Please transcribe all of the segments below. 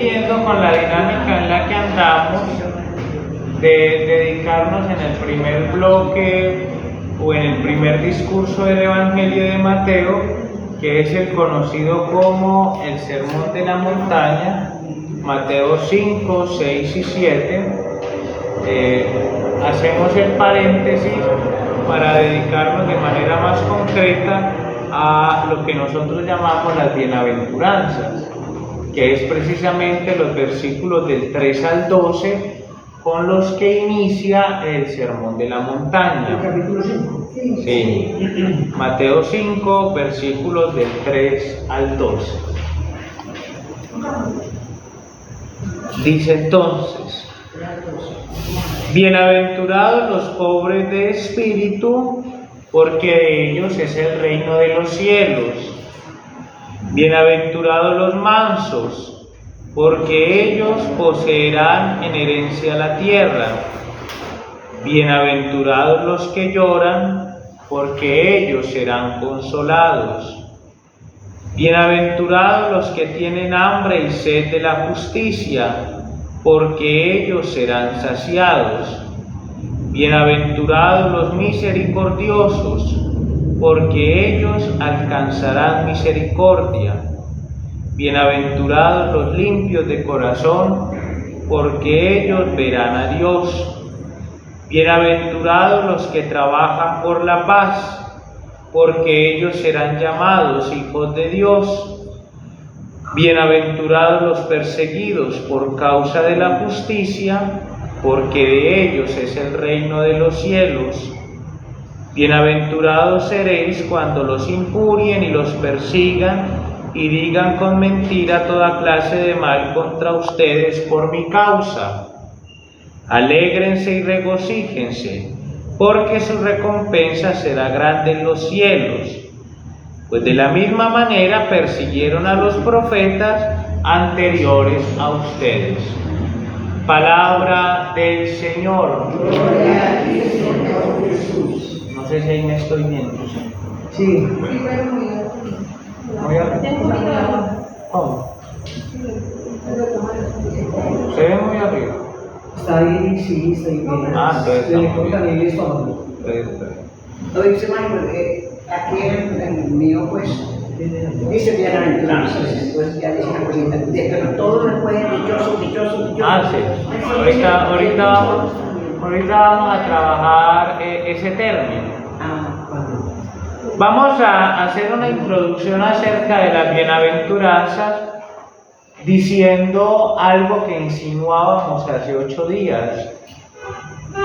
siguiendo con la dinámica en la que andamos, de dedicarnos en el primer bloque o en el primer discurso del Evangelio de Mateo, que es el conocido como el Sermón de la Montaña, Mateo 5, 6 y 7. Hacemos el paréntesis para dedicarnos de manera más concreta a lo que nosotros llamamos las bienaventuranzas, que es precisamente los versículos del 3 al 12 con los que inicia el Sermón de la Montaña. ¿El capítulo 5? Sí. Mateo 5, versículos del 3 al 12. Dice entonces: bienaventurados los pobres de espíritu, porque de ellos es el reino de los cielos. Bienaventurados los mansos, porque ellos poseerán en herencia la tierra. Bienaventurados los que lloran, porque ellos serán consolados. Bienaventurados los que tienen hambre y sed de la justicia, porque ellos serán saciados. Bienaventurados los misericordiosos, porque ellos alcanzarán misericordia. Bienaventurados los limpios de corazón, porque ellos verán a Dios. Bienaventurados los que trabajan por la paz, porque ellos serán llamados hijos de Dios. Bienaventurados los perseguidos por causa de la justicia, porque de ellos es el reino de los cielos. Bienaventurados seréis cuando los injurien y los persigan y digan con mentira toda clase de mal contra ustedes por mi causa. Alégrense y regocíjense, porque su recompensa será grande en los cielos. Pues de la misma manera persiguieron a los profetas anteriores a ustedes. Palabra del Señor. Gloria a ti, Señor Jesús. No sé si ahí me estoy viendo. Sí. Muy arriba. ¿Cómo? ¿Se ve muy arriba? Está ahí, sí, está ahí. Ah, entonces Se le estamos corta bien. el estómago. Lo dice Manuel, aquí en el mío, pues, dice bienaventuranzas, entonces ya dice una cosita, pero todo me puede dichoso. Ah, sí. Ahorita vamos a trabajar ese término. Vamos a hacer una introducción acerca de las bienaventuranzas, diciendo algo que insinuábamos hace 8 días.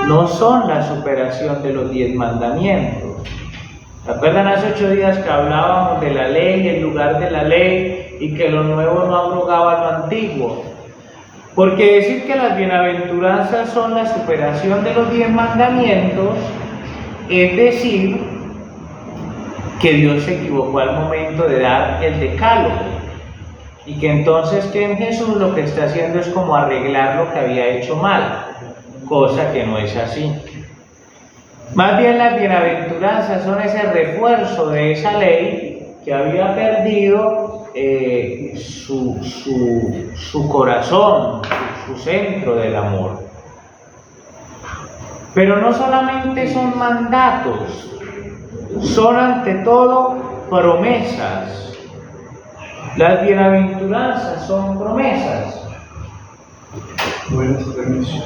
No son la superación de los 10 mandamientos. ¿Se acuerdan hace 8 días que hablábamos de la ley, el lugar de la ley, y que lo nuevo no abrogaba lo antiguo? Porque decir que las bienaventuranzas son la superación de los 10 mandamientos es decir que Dios se equivocó al momento de dar el decálogo, y que entonces que en Jesús lo que está haciendo es como arreglar lo que había hecho mal, cosa que no es así. Más bien las bienaventuranzas son ese refuerzo de esa ley que había perdido su corazón, su centro del amor. Pero no solamente son mandatos, son ante todo promesas. Las bienaventuranzas son promesas. Buenas, permiso.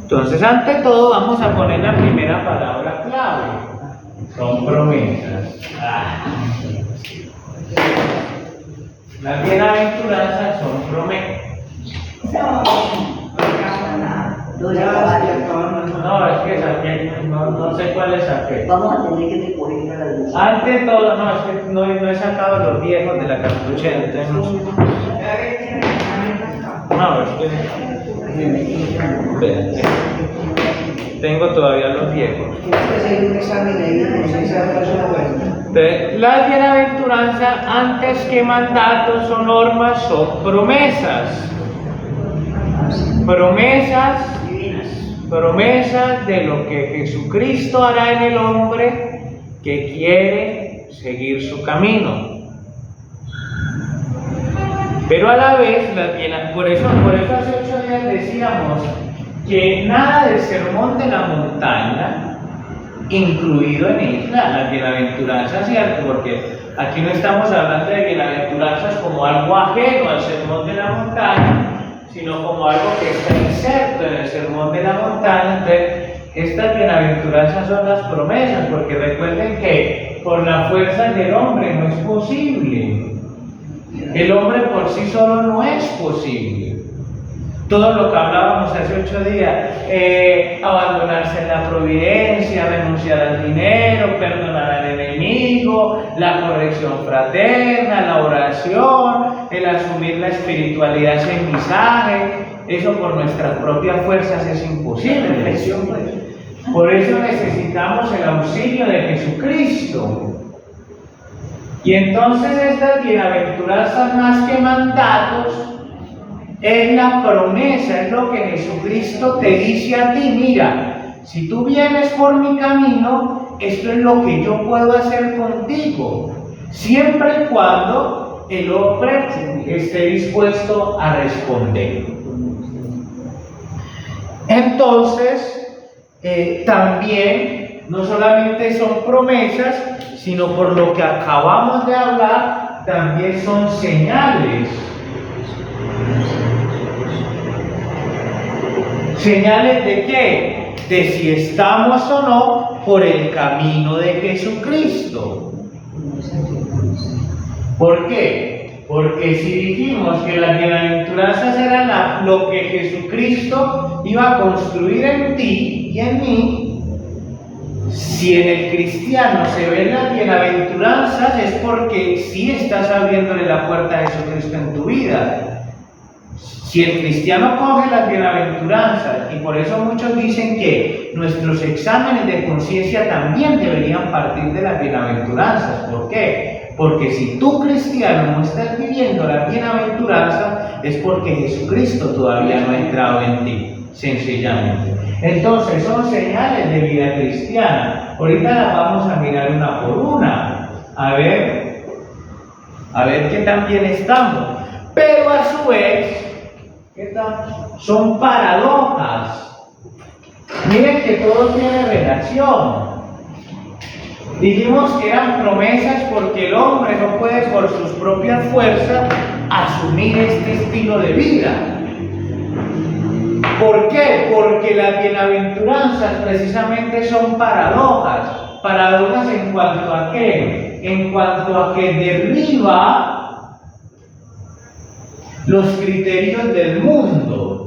Entonces, ante todo, vamos a poner la primera palabra clave. Son promesas. Las bienaventuranzas son promesas. No, ya acabaron No, es que saqué, no sé cuáles saqué. Vamos a tener que recurrir a la luz. Antes todo, no, es que no he sacado los viejos de la cartuchera, entonces no. No, es que. Vean, tengo todavía los viejos. Hacer un examen ahí, no sé si esa persona buena. Las bienaventuranzas, antes que mandatos, son normas, son promesas. Promesas de lo que Jesucristo hará en el hombre que quiere seguir su camino. Pero a la vez, por eso hace 8 días decíamos que nada del sermón de la montaña, incluido en ella, las bienaventuranzas, ¿cierto? Porque aquí no estamos hablando de bienaventuranzas como algo ajeno al sermón de la montaña, sino como algo que está inserto en el sermón de la montaña. Entonces, estas bienaventuranzas son las promesas, porque recuerden que por la fuerza del hombre no es posible. El hombre por sí solo no es posible. Todo lo que hablábamos hace 8 días, abandonarse en la providencia, renunciar al dinero, perdonar al enemigo, la corrección fraterna, la oración, el asumir la espiritualidad sin misaje, eso por nuestras propias fuerzas es imposible. Por eso necesitamos el auxilio de Jesucristo. Y entonces estas bienaventuranzas, más que mandatos, es la promesa, es lo que Jesucristo te dice a ti: mira, si tú vienes por mi camino, esto es lo que yo puedo hacer contigo, siempre y cuando el hombre esté dispuesto a responder. Entonces, también, no solamente son promesas, sino por lo que acabamos de hablar, también son señales. ¿Señales de qué? De si estamos o no por el camino de Jesucristo. ¿Por qué? Porque si dijimos que las bienaventuranzas eran lo que Jesucristo iba a construir en ti y en mí, si en el cristiano se ven las bienaventuranzas es porque sí estás abriéndole la puerta a Jesucristo en tu vida. Si el cristiano coge las bienaventuranzas, y por eso muchos dicen que nuestros exámenes de conciencia también deberían partir de las bienaventuranzas. ¿Por qué? Porque si tú, cristiano, no estás viviendo las bienaventuranzas, es porque Jesucristo todavía no ha entrado en ti, sencillamente. Entonces son señales de vida cristiana. Ahorita las vamos a mirar una por una, a ver qué tan bien estamos. Pero a su vez, ¿qué tal? Son paradojas. Miren que todo tiene relación. Dijimos que eran promesas porque el hombre no puede por sus propias fuerzas asumir este estilo de vida. ¿Por qué? Porque las bienaventuranzas precisamente son paradojas. Paradojas en cuanto a qué? En cuanto a que derriba los criterios del mundo.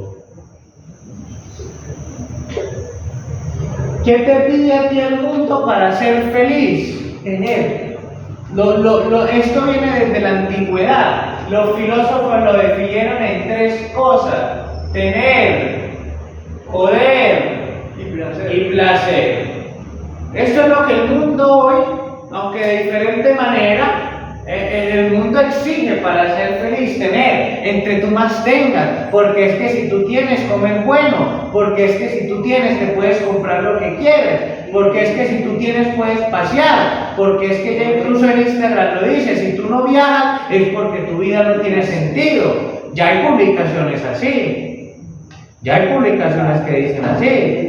¿Qué te pide a ti el mundo para ser feliz? Tener. Esto viene desde la antigüedad. Los filósofos lo definieron en 3 cosas: tener, poder y placer. Esto es lo que el mundo hoy, aunque de diferente manera, el mundo exige para ser feliz: tener, entre tú más tengas, porque es que si tú tienes, comes bueno, porque es que si tú tienes, te puedes comprar lo que quieres, porque es que si tú tienes, puedes pasear, porque es que ya incluso en Instagram lo dice: si tú no viajas, es porque tu vida no tiene sentido. Ya hay publicaciones así, ya hay publicaciones que dicen así.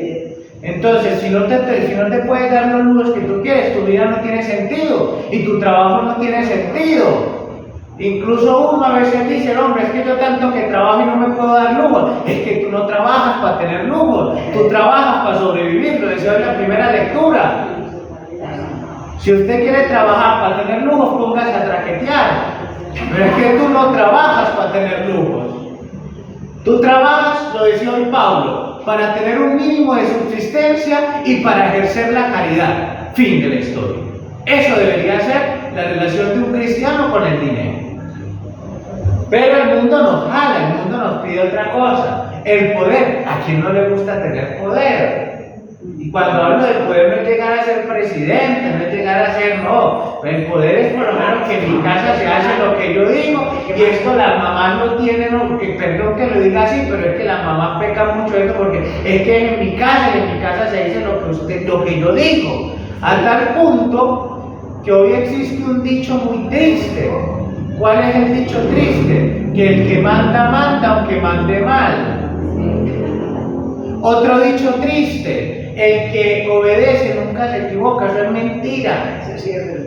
Entonces, si no te puedes dar los lujos que tú quieres, tu vida no tiene sentido y tu trabajo no tiene sentido. Incluso uno a veces dice: hombre, es que yo tanto que trabajo y no me puedo dar lujos. Es que tú no trabajas para tener lujos, tú trabajas para sobrevivir. Lo decía en la primera lectura. Si usted quiere trabajar para tener lujos, póngase a traquetear. Pero es que tú no trabajas para tener lujos. Tú trabajas, lo decía hoy Pablo, para tener un mínimo de subsistencia y para ejercer la caridad. Fin de la historia. Eso debería ser la relación de un cristiano con el dinero. Pero el mundo nos jala, el mundo nos pide otra cosa. El poder. ¿A quién no le gusta tener poder? Y cuando hablo del poder no es llegar a ser presidente, no es llegar a ser, no. El poder es por lo menos que en mi casa se hace lo que yo digo. Y esto las mamás no tienen, perdón que lo diga así, pero es que las mamás pecan mucho de eso porque es que en mi casa se dice lo que yo digo. A tal punto que hoy existe un dicho muy triste. ¿Cuál es el dicho triste? Que el que manda, manda, aunque mande mal. Otro dicho triste, el que obedece nunca se equivoca, eso es mentira.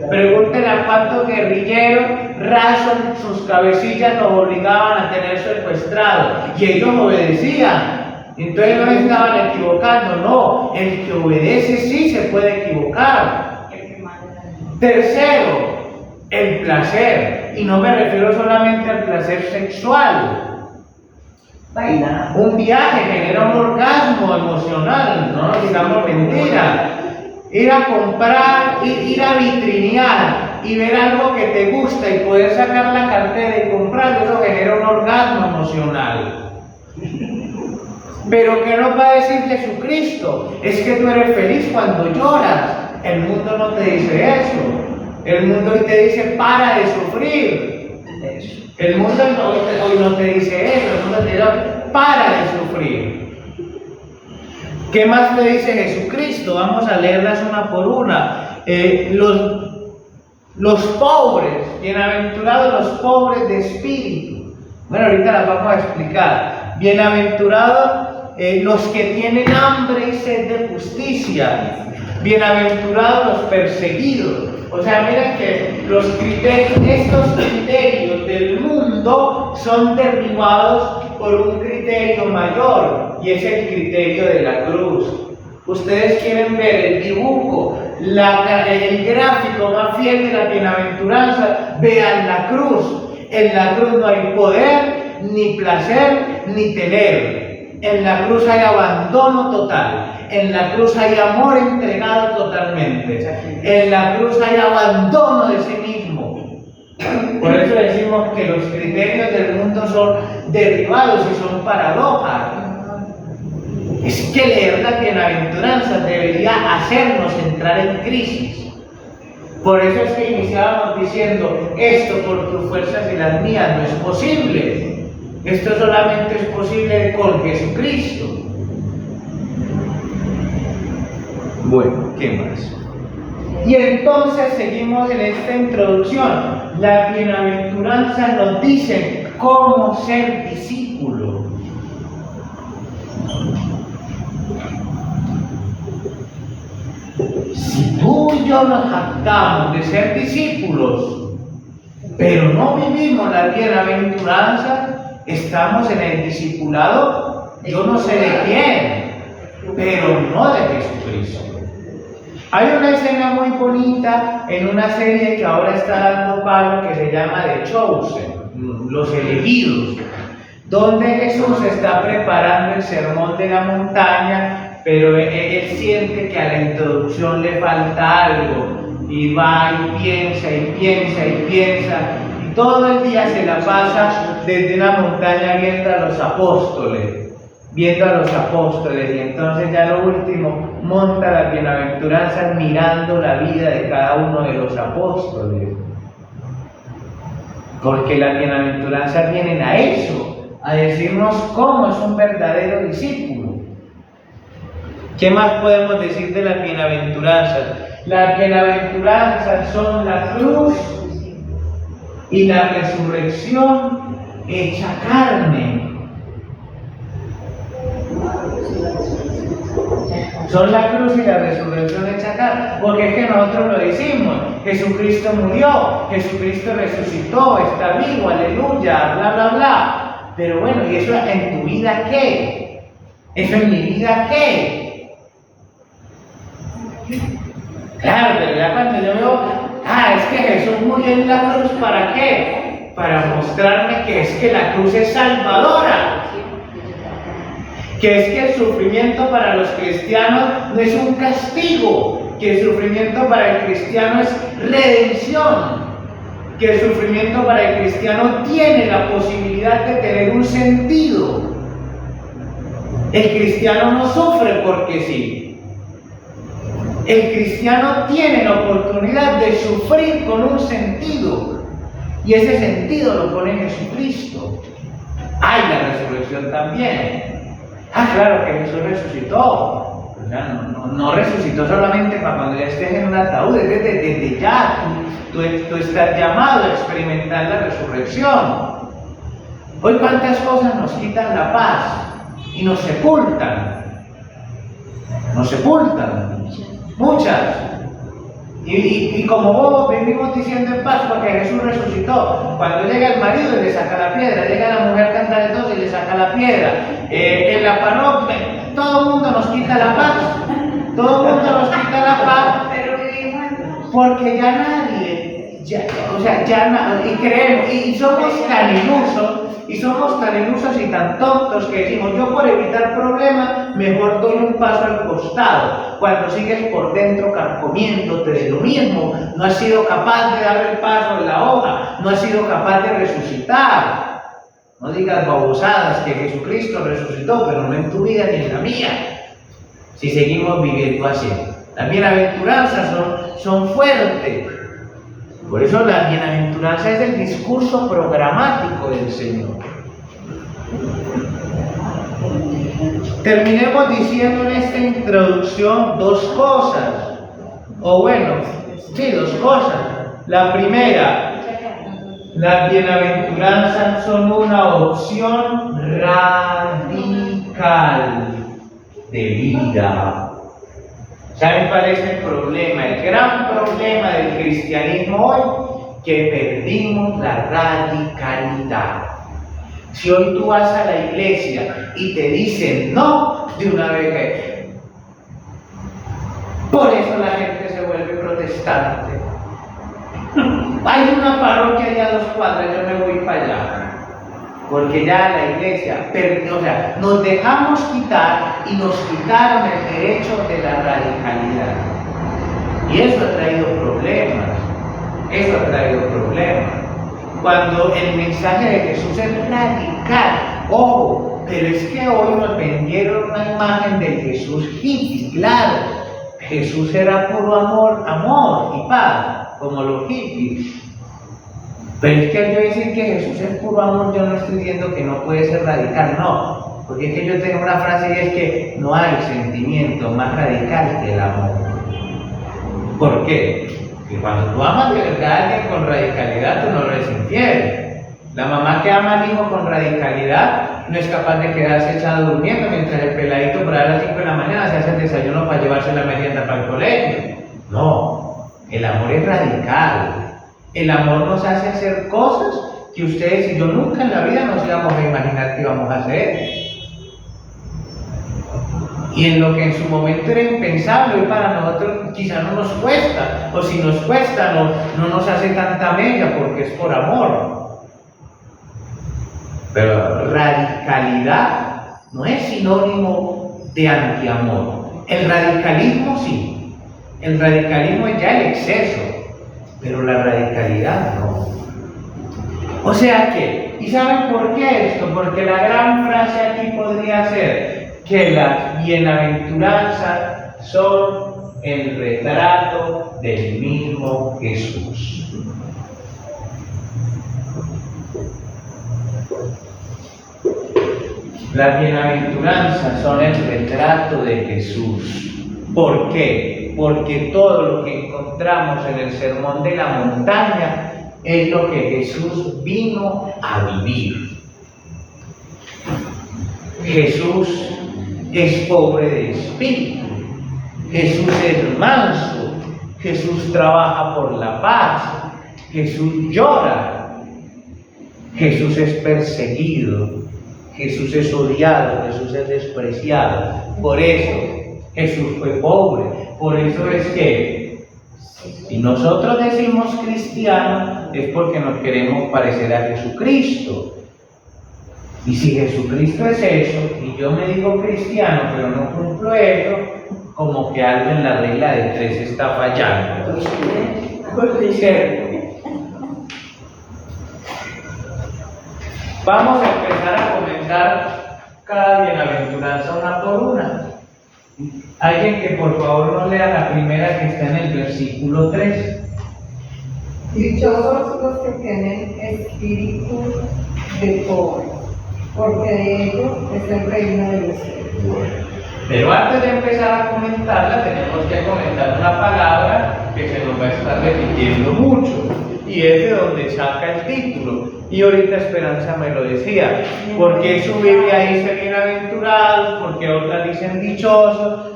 Pregúntenle a cuántos guerrilleros rasos sus cabecillas los obligaban a tener secuestrados y ellos obedecían. Entonces no estaban equivocando, no, el que obedece sí se puede equivocar. Tercero, el placer, y no me refiero solamente al placer sexual. Un viaje genera un orgasmo emocional, no nos digamos mentira. Ir a comprar, ir a vitrinear y ver algo que te gusta y poder sacar la cartera y comprarlo, eso genera un orgasmo emocional. Pero ¿qué nos va a decir Jesucristo? Es que tú eres feliz cuando lloras. El mundo no te dice eso. El mundo hoy te dice para de sufrir. El mundo hoy no te dice eso, el mundo te dice para de sufrir. ¿Qué más te dice Jesucristo? Vamos a leerlas una por una. Los pobres, bienaventurados los pobres de espíritu. Bueno, ahorita las vamos a explicar. Bienaventurados los que tienen hambre y sed de justicia. Bienaventurados los perseguidos. O sea, miren que estos criterios del mundo son derribados por un criterio mayor, y es el criterio de la cruz. Ustedes quieren ver el dibujo, el gráfico más fiel de la bienaventuranza, vean la cruz. En la cruz no hay poder, ni placer, ni tener. En la cruz hay abandono total. En la cruz hay amor entregado totalmente. En la cruz hay abandono de sí mismo. Por eso decimos que los criterios del mundo son derribados y son paradojas. Es que leer la bienaventuranza debería hacernos entrar en crisis. Por eso es que iniciábamos diciendo, esto por tus fuerzas y las mías no es posible. Esto solamente es posible con Jesucristo. Bueno, ¿qué más? Y entonces seguimos en esta introducción. La bienaventuranza nos dice cómo ser discípulo. Si tú y yo nos jactamos de ser discípulos, pero no vivimos la bienaventuranza, estamos en el discipulado, yo no sé de quién, pero no de Jesucristo. Hay una escena muy bonita en una serie que ahora está dando palo que se llama The Chosen, Los Elegidos, donde Jesús está preparando el sermón de la montaña, pero él siente que a la introducción le falta algo, y va y piensa y piensa y piensa, y todo el día se la pasa desde una montaña viendo a los apóstoles, y entonces ya lo último monta las bienaventuranzas mirando la vida de cada uno de los apóstoles, porque las bienaventuranzas vienen a eso, a decirnos cómo es un verdadero discípulo. ¿Qué más podemos decir de las bienaventuranzas? Las bienaventuranzas son la cruz y la resurrección hecha carne. Son la cruz y la resurrección hecha carne, porque es que nosotros lo decimos, Jesucristo murió, Jesucristo resucitó, está vivo, aleluya, bla, bla, bla. Pero bueno, ¿y eso en tu vida qué? ¿Eso en mi vida qué? Claro, pero ya cuando yo veo, es que Jesús murió en la cruz, ¿para qué? Para mostrarme que es que la cruz es salvadora. que es que el sufrimiento para los cristianos no es un castigo, que el sufrimiento para el cristiano es redención, que el sufrimiento para el cristiano tiene la posibilidad de tener un sentido. El cristiano no sufre porque sí. El cristiano tiene la oportunidad de sufrir con un sentido, y ese sentido lo pone Jesucristo. Hay la resurrección también. Claro que Jesús resucitó. O sea, no resucitó solamente para cuando ya estés en un ataúd, es desde ya. Tú estás llamado a experimentar la resurrección. Hoy cuántas cosas nos quitan la paz y nos sepultan. Nos sepultan. Muchas. Y como vos vivimos diciendo en paz porque Jesús resucitó. Cuando llega el marido y le saca la piedra, llega la mujer canta de tos y le saca la piedra. En la parroquia, todo el mundo nos quita la paz. Todo el mundo nos quita la paz. Porque ya nadie, y creemos, y somos tan ilusos y tan tontos que decimos, yo por evitar problemas, mejor doy un paso al costado, cuando sigues por dentro carcomiéndote de lo mismo, no has sido capaz de dar el paso en la hoja, no has sido capaz de resucitar. No digas babosadas que Jesucristo resucitó, pero no en tu vida ni en la mía, si seguimos viviendo así. Las bienaventuranzas son fuertes. Por eso la bienaventuranza es el discurso programático del Señor. Terminemos diciendo en esta introducción dos cosas. Dos cosas. La primera, las bienaventuranzas son una opción radical de vida. ¿Saben cuál es el problema? El gran problema del cristianismo hoy, que perdimos la radicalidad. Si hoy tú vas a la iglesia y te dicen no, de una vez, por eso la gente se vuelve protestante. Hay una parroquia allá a 2 cuadras, yo me voy para allá. Porque ya la iglesia, nos dejamos quitar y nos quitaron el derecho de la radicalidad. Y eso ha traído problemas. Cuando el mensaje de Jesús es radical, ojo, pero es que hoy nos vendieron una imagen de Jesús hippie, claro. Jesús era puro amor y paz, como los hippies. Pero es que al yo decir que Jesús es puro amor, yo no estoy diciendo que no puede ser radical, no. Porque es que yo tengo una frase y es que no hay sentimiento más radical que el amor. ¿Por qué? Porque cuando tú amas de verdad a alguien con radicalidad, tú no lo eres infiel. La mamá que ama al hijo con radicalidad no es capaz de quedarse echada durmiendo mientras el peladito por ahí a las 5 de la mañana se hace el desayuno para llevarse la merienda para el colegio. No, el amor es radical. El amor nos hace hacer cosas que ustedes y yo nunca en la vida nos íbamos a imaginar que íbamos a hacer. Y en lo que en su momento era impensable, hoy para nosotros quizá no nos cuesta, o si nos cuesta no nos hace tanta mella porque es por amor. Pero radicalidad no es sinónimo de antiamor. El radicalismo sí. El radicalismo es ya el exceso. Pero la radicalidad no. O sea que, ¿y saben por qué esto? Porque la gran frase aquí podría ser que las bienaventuranzas son el retrato del mismo Jesús. Las bienaventuranzas son el retrato de Jesús. ¿Por qué? Porque todo lo que encontramos en el Sermón de la Montaña es lo que Jesús vino a vivir. Jesús es pobre de espíritu, Jesús es manso, Jesús trabaja por la paz, Jesús llora, Jesús es perseguido, Jesús es odiado, Jesús es despreciado. Por eso Jesús fue pobre. Por eso es que si nosotros decimos cristianos es porque nos queremos parecer a Jesucristo. Y si Jesucristo es eso, y yo me digo cristiano, pero no cumplo eso, como que algo en la regla de 3 está fallando. ¿Cierto? Vamos a empezar a comentar cada bienaventuranza una por una. Alguien que por favor no lea la primera que está en el versículo 3. Dichosos los que tienen espíritu de pobre, porque de ellos es el reino de los cielos. Pero antes de empezar a comentarla, tenemos que comentar una palabra que se nos va a estar repitiendo mucho, y es de donde saca el título. Y ahorita Esperanza me lo decía, porque su Biblia dice bienaventurados, porque otras dicen dichosos,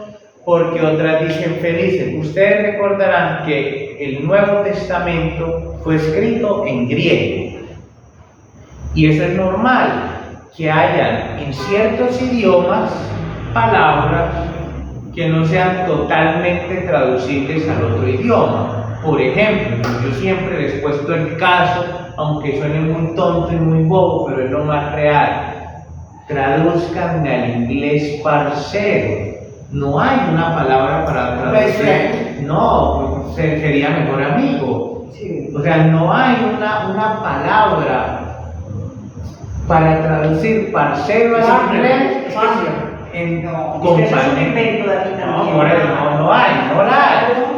porque otras dicen felices. Ustedes recordarán que el Nuevo Testamento fue escrito en griego, y eso es normal, que hayan en ciertos idiomas palabras que no sean totalmente traducibles al otro idioma. Por ejemplo, yo siempre les he puesto el caso, aunque suene muy tonto y muy bobo, pero es lo más real. Traduzcanme al inglés parcero. No hay una palabra para traducir. No, pues, sería mejor amigo. Sí. O sea, no hay una palabra para traducir parcero al inglés. En compañía. No, por eso no hay.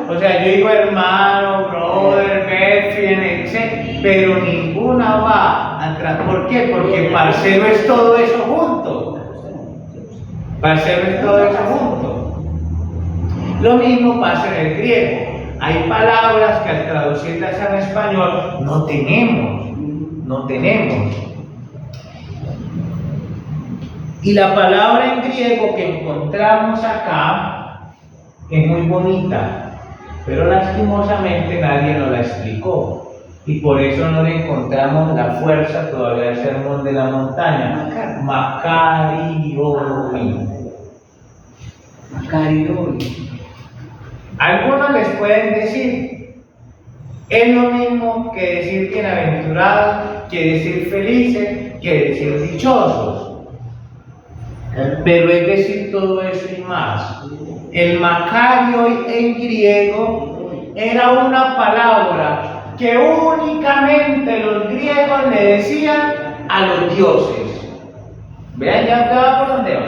O sea, yo digo hermano, brother, brethren, etc. Pero ninguna va atrás. ¿Por qué? Porque parcero es todo eso junto. Parcero es todo eso junto. Lo mismo pasa en el griego. Hay palabras que al traducirlas al español no tenemos. Y la palabra en griego que encontramos acá es muy bonita, pero lastimosamente nadie nos la explicó. Y por eso no le encontramos la fuerza todavía al sermón de la montaña. Makarioi. Algunos les pueden decir, es lo mismo que decir bienaventurados, que decir felices, que decir dichosos. Pero es decir todo eso y más. El Makarioi en griego era una palabra que únicamente los griegos le decían a los dioses. Vean ya por dónde va.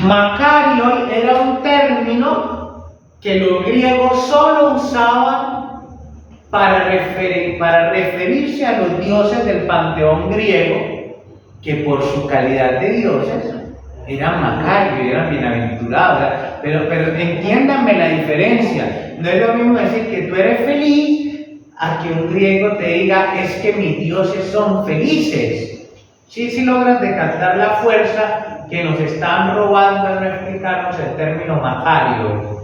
Makarioi era un término que los griegos solo usaban para referirse a los dioses del panteón griego, que por su calidad de dioses eran Macario, eran bienaventurados. Pero entiéndanme la diferencia. No es lo mismo decir que tú eres feliz a que un griego te diga es que mis dioses son felices. Sí logran captar la fuerza que nos están robando al no explicarnos el término Macario.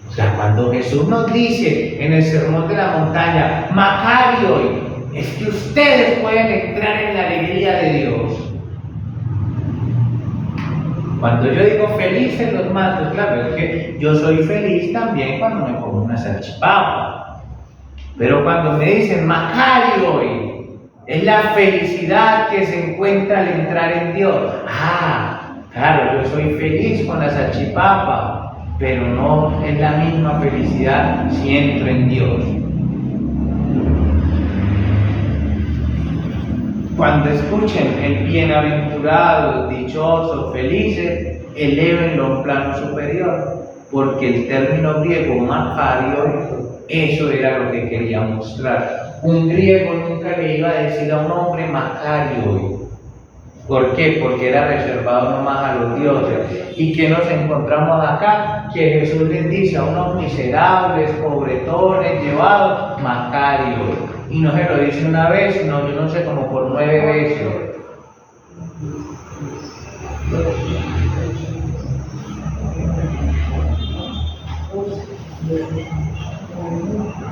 O sea, cuando Jesús nos dice en el sermón de la montaña, Makarioi, es que ustedes pueden entrar en la alegría de Dios. Cuando yo digo felices los matos, claro, es que yo soy feliz también cuando me como una salchipapa. Pero cuando me dicen Makarioi, es la felicidad que se encuentra al entrar en Dios. Ah, claro, yo soy feliz con la salchipapa, pero no es la misma felicidad si entro en Dios. Cuando escuchen el bienaventurado, dichoso, felices, elévenlo a un plano superior, porque el término griego Makarioi, eso era lo que quería mostrar. Un griego nunca le iba a decir a un hombre Makarioi. ¿Por qué? Porque era reservado nomás a los dioses. ¿Y qué nos encontramos acá? Que Jesús les dice a unos miserables, pobretones, llevados, Makarioi. Y no se lo dice una vez, sino yo no sé, como por 9 veces.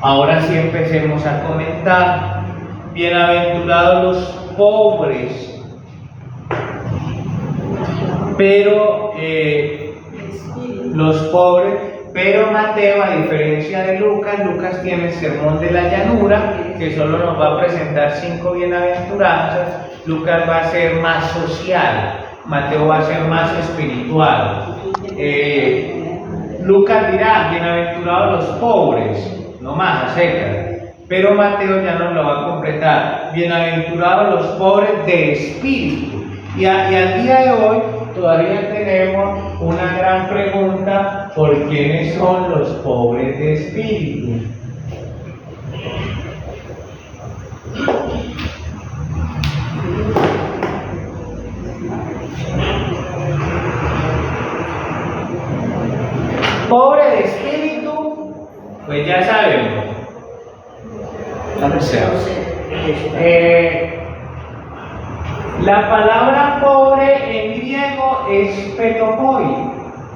Ahora sí empecemos a comentar. Bienaventurados los pobres. Pero los pobres, pero Mateo, a diferencia de Lucas, Lucas tiene el sermón de la llanura, que solo nos va a presentar 5 bienaventuranzas, Lucas va a ser más social, Mateo va a ser más espiritual. Lucas dirá, bienaventurados los pobres, no más a secas. Pero Mateo ya nos lo va a completar. Bienaventurados los pobres de espíritu. Y al día de hoy todavía tenemos una gran pregunta: ¿por quiénes son los pobres de espíritu? Pobre de espíritu, pues ya sabemos. O sea, la palabra pobre en griego es petopoi,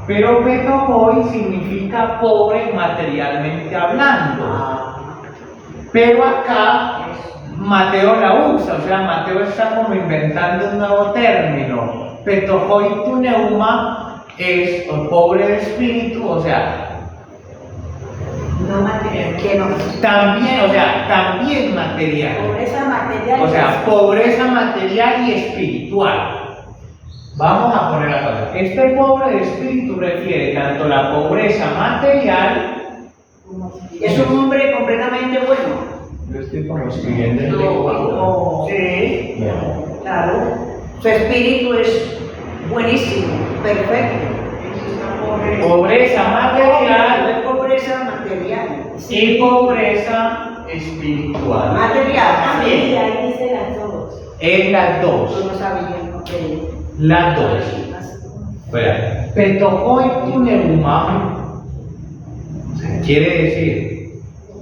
pero petopoi significa pobre materialmente hablando. Pero acá Mateo la usa, o sea, Mateo está como inventando un nuevo término. Petopoi tu neuma es pobre de espíritu, o sea, No material, que no. también, o sea, también material. Pobreza material. O sea, pobreza material y espiritual. Vamos a poner la cosa. Este pobre de espíritu refiere tanto la pobreza material. Es un hombre completamente bueno. Yo estoy como escribiendo el No, lenguaje. sí, claro. Su espíritu es buenísimo, perfecto. Pobreza material Pobreza material. y pobreza espiritual. Material Sí, también. ahí dice las dos. Es las Yo dos. no sabía, ok. Las dos. Espera. Petojoi tu neuma, quiere decir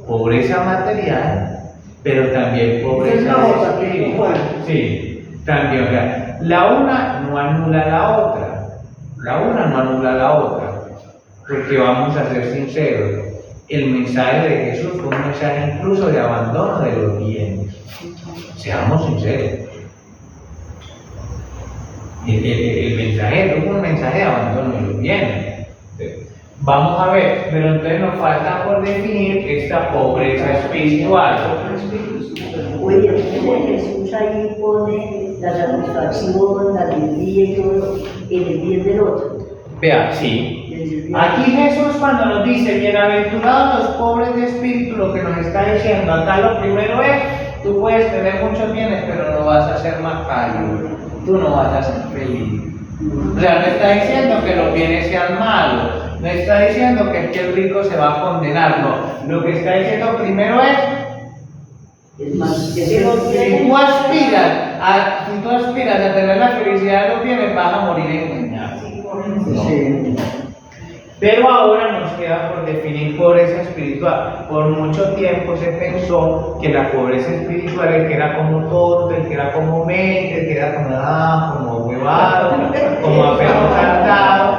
pobreza material, pero también pobreza Es la otra, de espíritu. bueno. Sí, también. O sea, la una no anula la otra. La una no anula la otra. Porque vamos a ser sinceros, el mensaje de Jesús fue un mensaje incluso de abandono de los bienes. Seamos sinceros. El mensaje fue un mensaje de abandono de los bienes. Vamos a ver, pero entonces nos falta por definir esta pobreza espiritual. Oye, Jesús ahí pone la satisfacción, la alegría y todo en el bien del otro. Vea, sí. Aquí Jesús cuando nos dice bienaventurados los pobres de espíritu, lo que nos está diciendo acá lo primero es: tú puedes tener muchos bienes, pero no vas a ser macario, tú no vas a ser feliz. O sea, no está diciendo que los bienes sean malos, no está diciendo que el rico se va a condenar, no. Lo que está diciendo primero es: Es más, si tú aspiras a tener la felicidad de los bienes, vas a morir engañado. No. Sí. Pero ahora nos queda por definir pobreza espiritual. Por mucho tiempo se pensó que la pobreza espiritual es que era como tonto, el que era como mente, el que era como huevado, como apego cantado.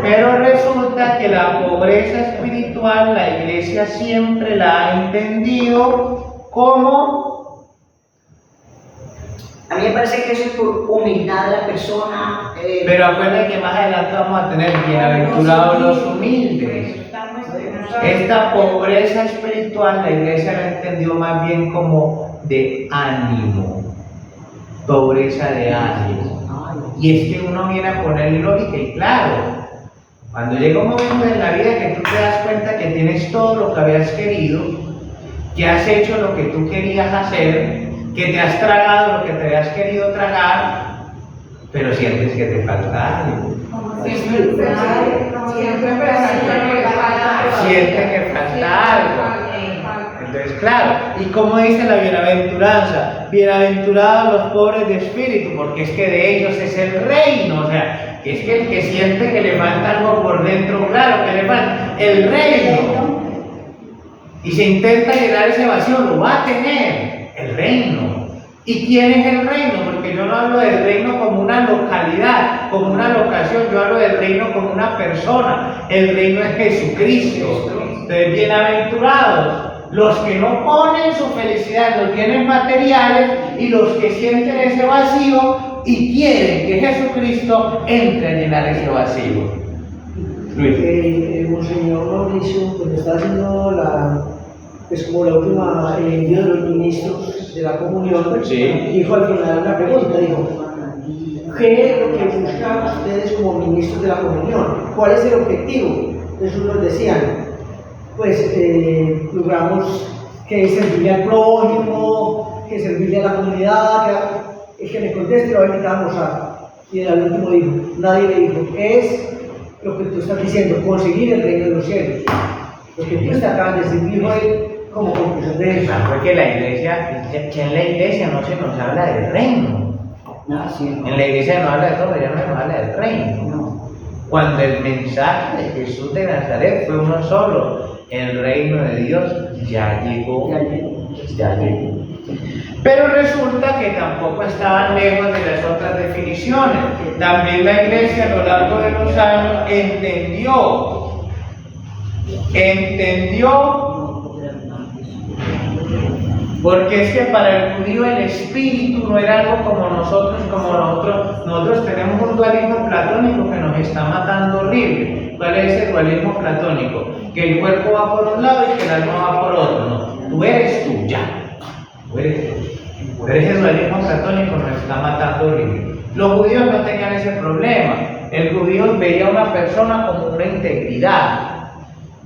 Pero resulta que la pobreza espiritual la Iglesia siempre la ha entendido como... A mí me parece que eso es por humildad de la persona. Pero acuérdense que más adelante vamos a tener bienaventurados los humildes. Esta pobreza espiritual la Iglesia la entendió más bien como de ánimo, pobreza de ánimo. Y es que uno viene a ponerle lógica y claro, cuando llega un momento en la vida que tú te das cuenta que tienes todo lo que habías querido, que has hecho lo que tú querías hacer, que te has tragado lo que te habías querido tragar, pero sientes que te falta algo. Sientes que falta algo. Entonces, claro, ¿y cómo dice la bienaventuranza? Bienaventurados los pobres de espíritu, porque es que de ellos es el reino. O sea, es que el que siente que le falta algo por dentro, claro que le falta el reino. Y se intenta llenar ese vacío, lo va a tener. El reino. ¿Y quién es el reino? Porque yo no hablo del reino como una localidad, como una locación, yo hablo del reino como una persona. El reino es Jesucristo. Entonces, bienaventurados los que no ponen su felicidad en los bienes materiales y los que sienten ese vacío y quieren que Jesucristo entre a llenar ese vacío. El Monseñor Mauricio, cuando está haciendo pues como la última envío de los ministros de la comunión, Sí. dijo al final una pregunta, dijo, ¿qué es lo que buscan ustedes como ministros de la comunión? ¿Cuál es el objetivo? Entonces unos decían, pues logramos que servirle al prójimo, que servirle a la comunidad, el que me conteste lo va a invitar a almorzar. Y el último dijo, nadie le dijo, ¿qué es lo que tú estás diciendo? Conseguir el reino de los cielos. Lo que tú estás acabando de decir, dijo él, como conclusión de eso. Porque la iglesia, que en la iglesia no se nos habla del reino. No, sí. En la iglesia no habla de todo, ya no nos habla del reino. No. Cuando el mensaje de Jesús de Nazaret fue uno solo, el reino de Dios ya llegó. Ya llegó. Pero resulta que tampoco estaban lejos de las otras definiciones. También la iglesia a lo largo de los años entendió, porque es que para el judío el espíritu no era algo como nosotros tenemos un dualismo platónico que nos está matando horrible. ¿Cuál es ese dualismo platónico? Que el cuerpo va por un lado y que el alma va por otro. No, tú eres tú, ya. Tú eres tú. Pero ese dualismo platónico nos está matando horrible. Los judíos no tenían ese problema. El judío veía a una persona como una integridad.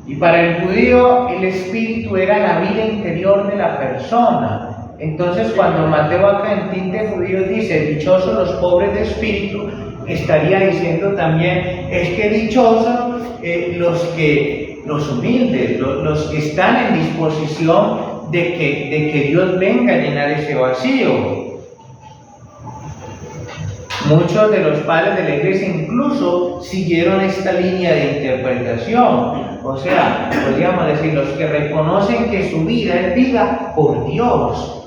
Y para el judío el espíritu era la vida interior de la persona. Entonces cuando Mateo acá en tinte judío dice dichosos los pobres de espíritu, estaría diciendo también es que dichosos los humildes, los que están en disposición de que Dios venga a llenar ese vacío. Muchos de los padres de la iglesia incluso siguieron esta línea de interpretación. O sea, podríamos decir, los que reconocen que su vida es vida por Dios.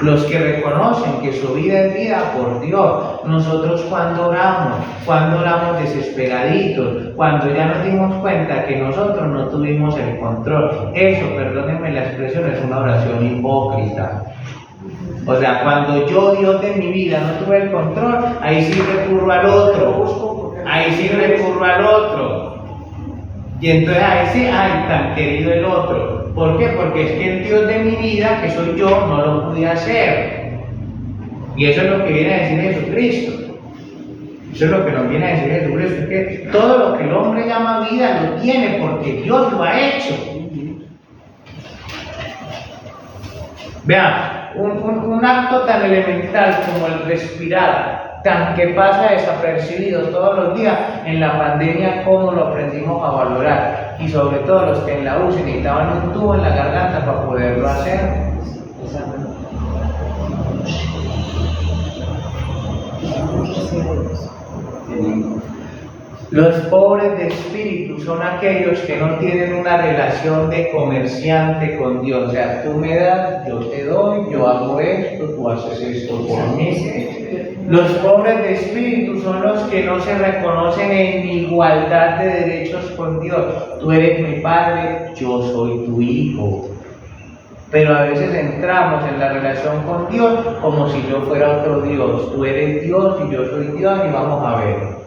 Los que reconocen que su vida es vida por Dios. Nosotros cuando oramos desesperaditos, cuando ya nos dimos cuenta que nosotros no tuvimos el control. Eso, perdónenme la expresión, es una oración hipócrita. O sea, cuando yo, Dios de mi vida, no tuve el control, ahí sí recurro al otro. Ahí sí recurro al otro. Y entonces ahí sí, ay, tan querido el otro. ¿Por qué? Porque es que el Dios de mi vida, que soy yo, no lo pude hacer. Y eso es lo que viene a decir Jesucristo. Eso es lo que nos viene a decir Jesucristo. Es que todo lo que el hombre llama vida lo tiene porque Dios lo ha hecho. Vean, un acto tan elemental como el respirar, tan que pasa desapercibido todos los días, en la pandemia cómo lo aprendimos a valorar, y sobre todo los que en la UCI necesitaban un tubo en la garganta para poderlo hacer. Los pobres de espíritu son aquellos que no tienen una relación de comerciante con Dios. O sea, tú me das, yo te doy, yo hago esto, tú haces esto por mí. Los pobres de espíritu son los que no se reconocen en igualdad de derechos con Dios. Tú eres mi padre, yo soy tu hijo. Pero a veces entramos en la relación con Dios como si yo fuera otro Dios. Tú eres Dios y yo soy Dios y vamos a ver.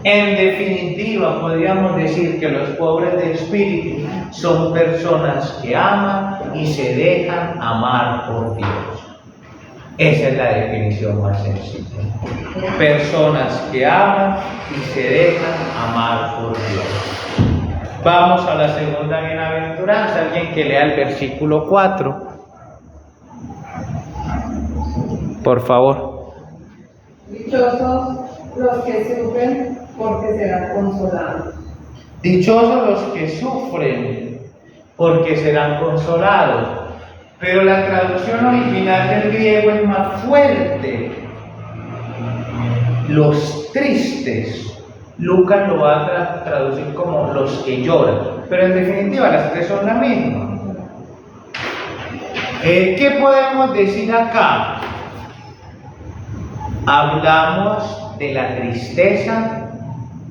En definitiva, podríamos decir que los pobres de espíritu son personas que aman y se dejan amar por Dios. Esa es la definición más sencilla. Personas que aman y se dejan amar por Dios. Vamos a la segunda bienaventuranza. Alguien que lea el versículo 4. Por favor. Dichosos los que sufren, porque serán consolados. Dichosos los que sufren, porque serán consolados. Pero la traducción original del griego es más fuerte. Los tristes. Lucas lo va a traducir como los que lloran. Pero en definitiva las tres son la misma. ¿Qué podemos decir acá? Hablamos de la tristeza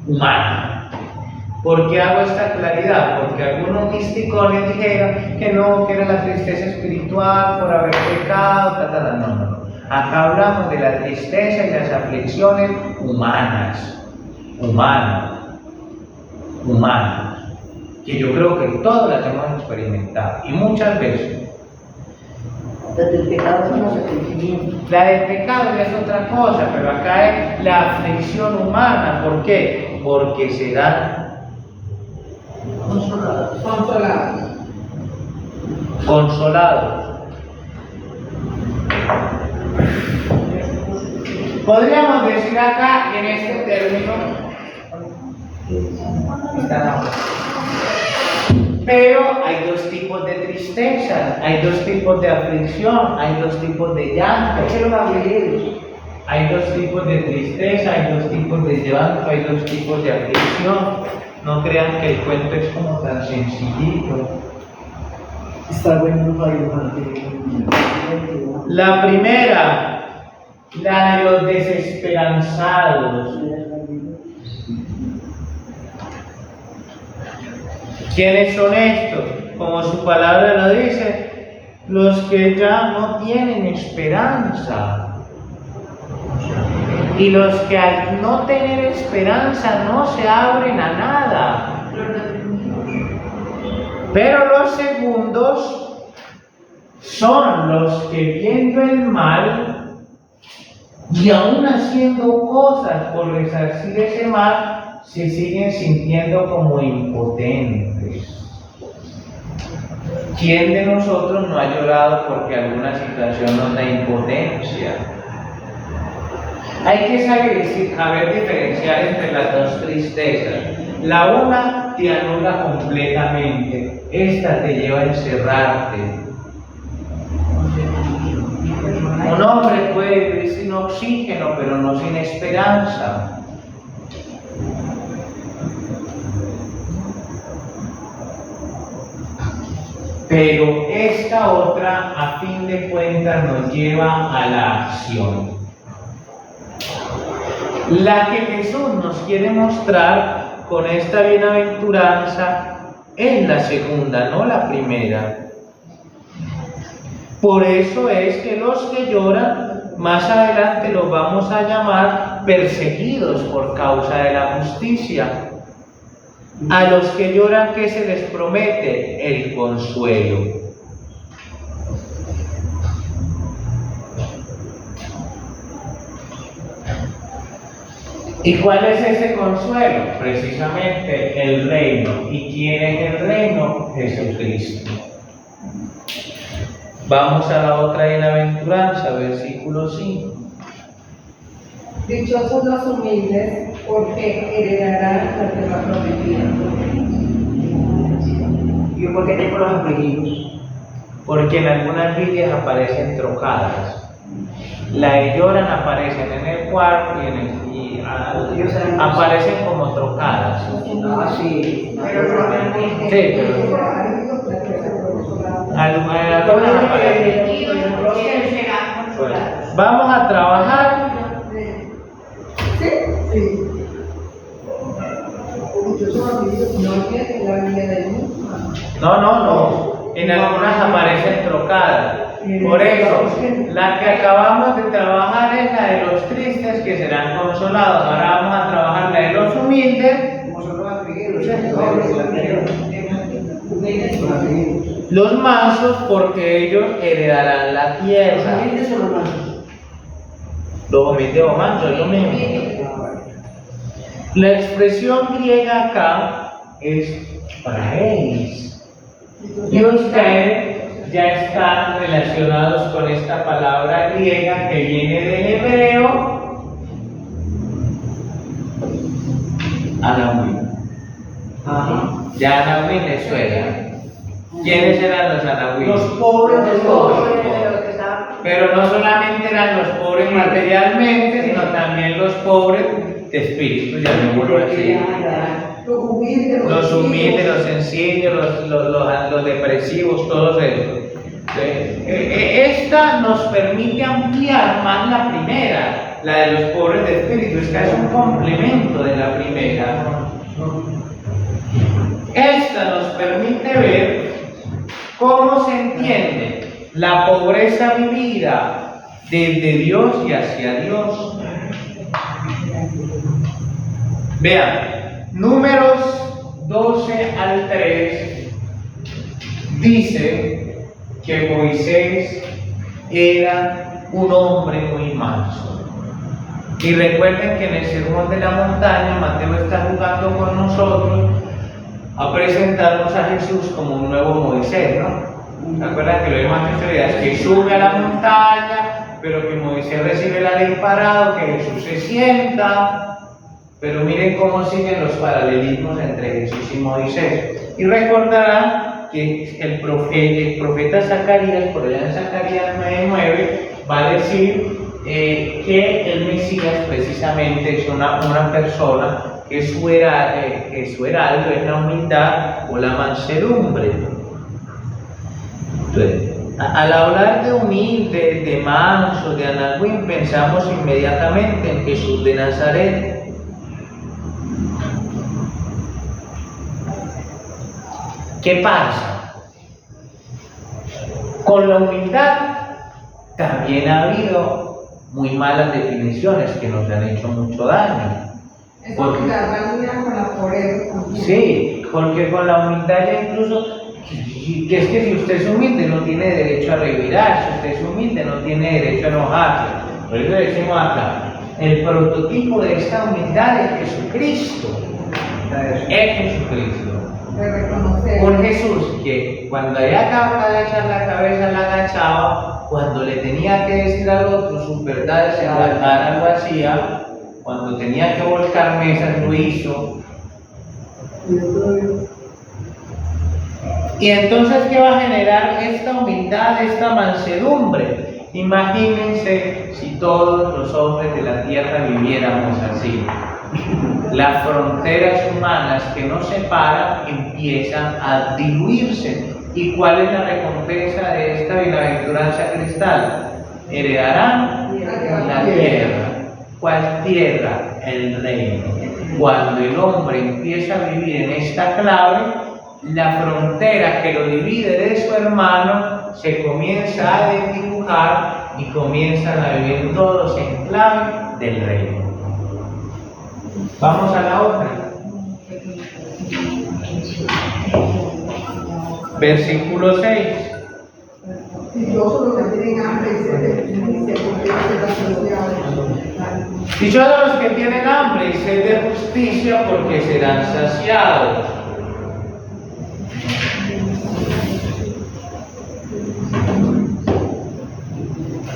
humana. ¿Por qué hago esta claridad? Porque algunos místicos dijeron que no, que era la tristeza espiritual por haber pecado, no. Acá hablamos de la tristeza y las aflicciones humanas. humanos, que yo creo que todos las hemos experimentado y muchas veces. Las del pecado son los arrepentimientos. La del pecado ya es otra cosa, pero acá es la aflicción humana. ¿Por qué? Porque serán consolados. Podríamos decir acá, en este término, pero hay dos tipos de tristeza, hay dos tipos de aflicción, hay dos tipos de llanto. Hay dos tipos de tristeza, hay dos tipos de llanto, hay dos tipos de aflicción. No crean que el cuento es como tan sencillito. Está bueno para dibujar. La primera, la de los desesperanzados. ¿Quiénes son estos? Como su palabra lo dice, los que ya no tienen esperanza. Y los que al no tener esperanza no se abren a nada. Pero los segundos son los que viendo el mal y aún haciendo cosas por resarcir ese mal, se siguen sintiendo como impotentes. ¿Quién de nosotros no ha llorado porque alguna situación nos da impotencia? Hay que saber diferenciar entre las dos tristezas. La una te anula completamente, esta te lleva a encerrarte. Un hombre puede vivir sin oxígeno, pero no sin esperanza. Pero esta otra, a fin de cuentas, nos lleva a la acción. La que Jesús nos quiere mostrar con esta bienaventuranza es la segunda, no la primera. Por eso es que los que lloran, más adelante los vamos a llamar perseguidos por causa de la justicia. A los que lloran, ¿qué se les promete? El consuelo. ¿Y cuál es ese consuelo? Precisamente el reino. ¿Y quién es el reino? Jesucristo. Vamos a la otra bienaventuranza, versículo 5. Dichosos los humildes, porque heredarán la tierra prometida. ¿Yo por qué tengo los afligidos? Porque en algunas Biblias aparecen trocadas. La de lloran aparecen en el cuarto aparecen como trocadas. Ah, sí. Sí, pero algunas aparecen. Vamos a trabajar. No. En algunas aparecen trocadas. Por eso, la que acabamos de trabajar es la de los tristes que serán consolados. Ahora vamos a trabajar la de los humildes. Los mansos, porque ellos heredarán la tierra. ¿Los humildes o los mansos? Los humildes o mansos es lo mismo. La expresión griega acá es praeis. Y ustedes ya están relacionados con esta palabra griega que viene del hebreo anahuim. Ya anahuim les suena. ¿Quiénes eran los anahuim? Los pobres de todos. Pero no solamente eran los pobres materialmente, sino también los pobres de espíritu, llamémoslo así. Los humildes, los sencillos, los depresivos, todos esos. Esta nos permite ampliar más la primera, la de los pobres de espíritu. Esta es un complemento de la primera. Esta nos permite ver cómo se entiende la pobreza vivida desde Dios y hacia Dios. Vean, Números 12 al 3 dice que Moisés era un hombre muy manso. Y recuerden que en el Sermón de la Montaña, Mateo está jugando con nosotros a presentarnos a Jesús como un nuevo Moisés, ¿no? ¿Se acuerdan que lo vimos en historias? Que sube a la montaña, pero que Moisés recibe la ley parado, que Jesús se sienta. Pero miren cómo siguen los paralelismos entre Jesús y Moisés. Y recordarán que el profeta Zacarías, por allá en Zacarías 9:9, va a decir que el Mesías precisamente es una persona que su heraldo es la humildad o la mansedumbre. Entonces, al hablar de humilde, de manso, de anahuín, pensamos inmediatamente en Jesús de Nazaret. ¿Qué pasa? Con la humildad también ha habido muy malas definiciones que nos han hecho mucho daño. Es porque la humildad con la pobreza también. Sí, porque con la humildad ya incluso, que es que si usted es humilde no tiene derecho a revirar, si usted es humilde no tiene derecho a enojarse. Por eso decimos acá, el prototipo de esta humildad es Jesucristo. Es Jesucristo. De reconocer. Un Jesús que cuando había acabado de echar la cabeza la agachaba, cuando le tenía que decir al otro sus verdades en la cara lo hacía, cuando tenía que volcar mesas lo hizo. Y entonces, ¿qué va a generar esta humildad, esta mansedumbre? Imagínense si todos los hombres de la tierra viviéramos así. Las fronteras humanas que nos separan empiezan a diluirse. ¿Y cuál es la recompensa de esta bienaventuranza cristal? Heredarán la tierra. ¿Cuál tierra? El reino. Cuando el hombre empieza a vivir en esta clave, la frontera que lo divide de su hermano se comienza a desdibujar y comienzan a vivir todos en clave del reino. Vamos a la otra. Versículo 6. Dichosos los que tienen hambre y sed de justicia, porque ellos serán saciados. Dichosos los que tienen hambre y sed de justicia, porque serán saciados.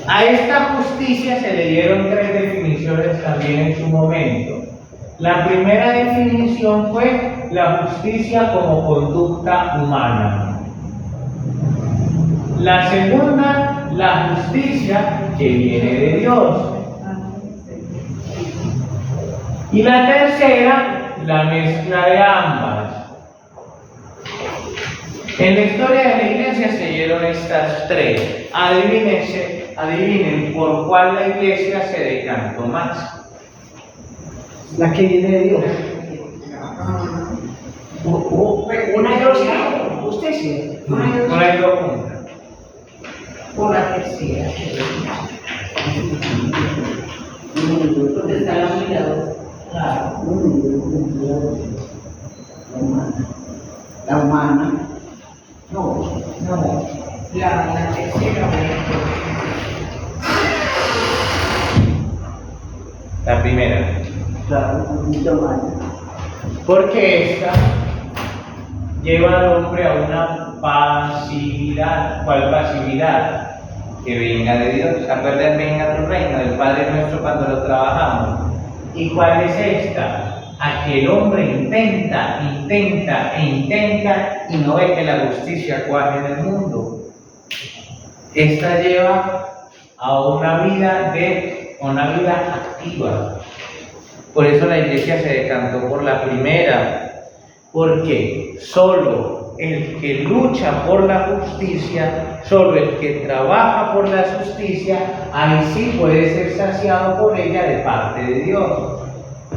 A esta justicia se le dieron 3 definiciones también en su momento. La primera definición fue la justicia como conducta humana. La segunda, la justicia que viene de Dios. Y la tercera, la mezcla de ambas. En la historia de la iglesia se dieron estas 3. Adivinen por cuál la iglesia se decantó más. La que viene de Dios. Una de dos, justicia. Una y dos juntas. Por la tercera. Porque está la humildad. Claro. La humana. No. La tercera. La primera. Claro, humana. Porque esta lleva al hombre a una pasividad. ¿Cuál pasividad? Que venga de Dios. ¿Se acuerdan? Venga tu reino, del Padre nuestro cuando lo trabajamos. ¿Y cuál es esta? A que el hombre intenta y no ve que la justicia cuaje en el mundo. Esta lleva a una vida activa. Por eso la iglesia se decantó por la primera, porque solo el que lucha por la justicia, solo el que trabaja por la justicia, ahí sí puede ser saciado por ella de parte de Dios.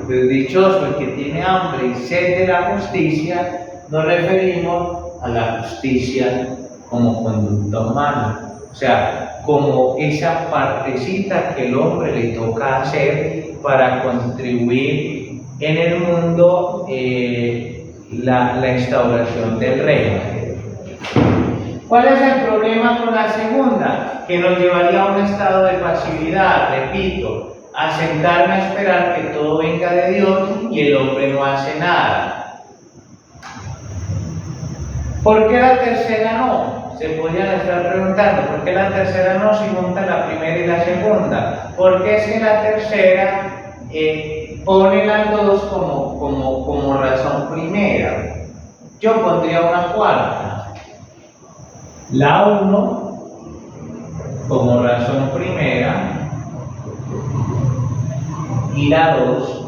Pues dichoso el que tiene hambre y sed de la justicia, nos referimos a la justicia como conducta humana. O sea, como esa partecita que el hombre le toca hacer para contribuir en el mundo la instauración del reino. ¿Cuál es el problema con la segunda? Que nos llevaría a un estado de pasividad, repito, a sentarme a esperar que todo venga de Dios y el hombre no hace nada. ¿Por qué la tercera no? Se podrían estar preguntando, ¿por qué la tercera no si junta la primera y la segunda? Porque es que la tercera pone las dos como razón primera. Yo pondría una cuarta. La 1 como razón primera y la 2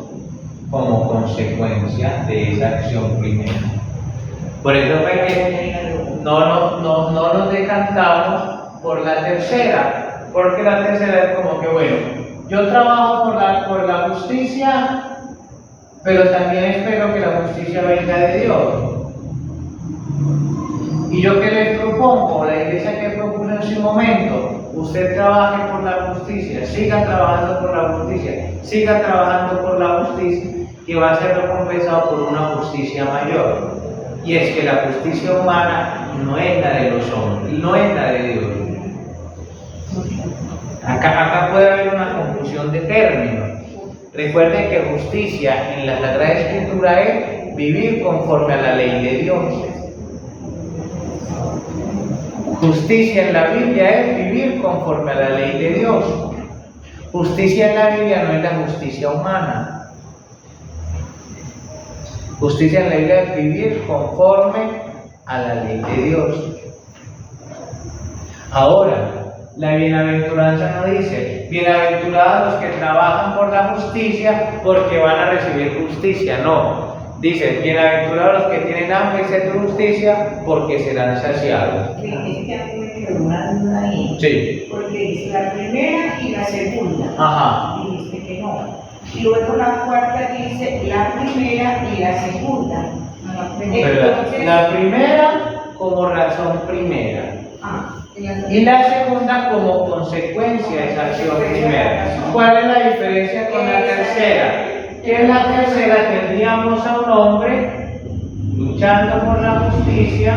como consecuencia de esa acción primera. Por eso fue que no nos decantamos por la tercera, porque la tercera es como que, bueno, yo trabajo por la justicia, pero también espero que la justicia venga de Dios. ¿Y yo qué les propongo? La iglesia que propuso en su momento, usted trabaje por la justicia, siga trabajando por la justicia, siga trabajando por la justicia, que va a ser recompensado por una justicia mayor. Y es que la justicia humana no es la de los hombres, no es la de Dios. Acá puede haber una confusión de términos. Recuerden que justicia en la Sagrada Escritura es vivir conforme a la ley de Dios. Justicia en la Biblia es vivir conforme a la ley de Dios. Justicia en la Biblia no es la justicia humana. Justicia en la Biblia es vivir conforme a la ley de Dios. Ahora, la bienaventuranza no dice, bienaventurados los que trabajan por la justicia porque van a recibir justicia. No, dice, bienaventurados los que tienen hambre y sed de justicia porque serán saciados. Es que a mí me quedó una duda ahí. Sí. Porque dice la primera y la segunda. Ajá. Y dice que no. Y luego la cuarta dice la primera y la segunda. Entonces, La primera como razón primera. Y la segunda como consecuencia de esa acción primera. ¿Cuál es la diferencia con la tercera? Que en la tercera tendríamos a un hombre luchando por la justicia,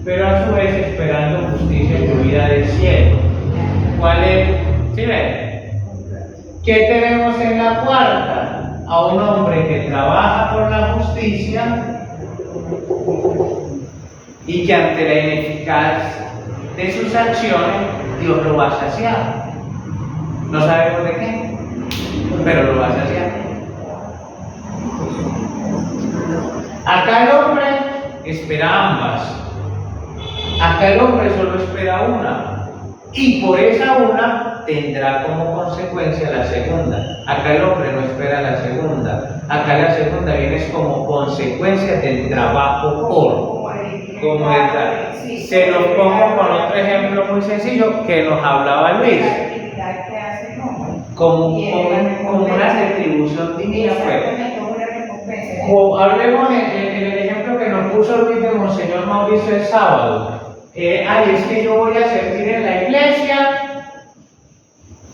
pero a su vez esperando justicia incluida del cielo. ¿Cuál es? ¿Sí ven? ¿Qué tenemos en la cuarta? A un hombre que trabaja por la justicia y que ante la ineficacia de sus acciones, Dios lo va a saciar. No sabemos de qué, pero lo va a saciar. Acá el hombre espera ambas. Acá el hombre solo espera una. Y por esa una tendrá como consecuencia la segunda. Acá el hombre no espera la segunda. Acá la segunda viene como consecuencia del trabajo por. Como esta. Se los pongo con otro ejemplo muy sencillo que nos hablaba Luis. Como una retribución divina. Hablemos en el ejemplo que nos puso Luis de Monseñor Mauricio el sábado. Es que yo voy a servir en la iglesia.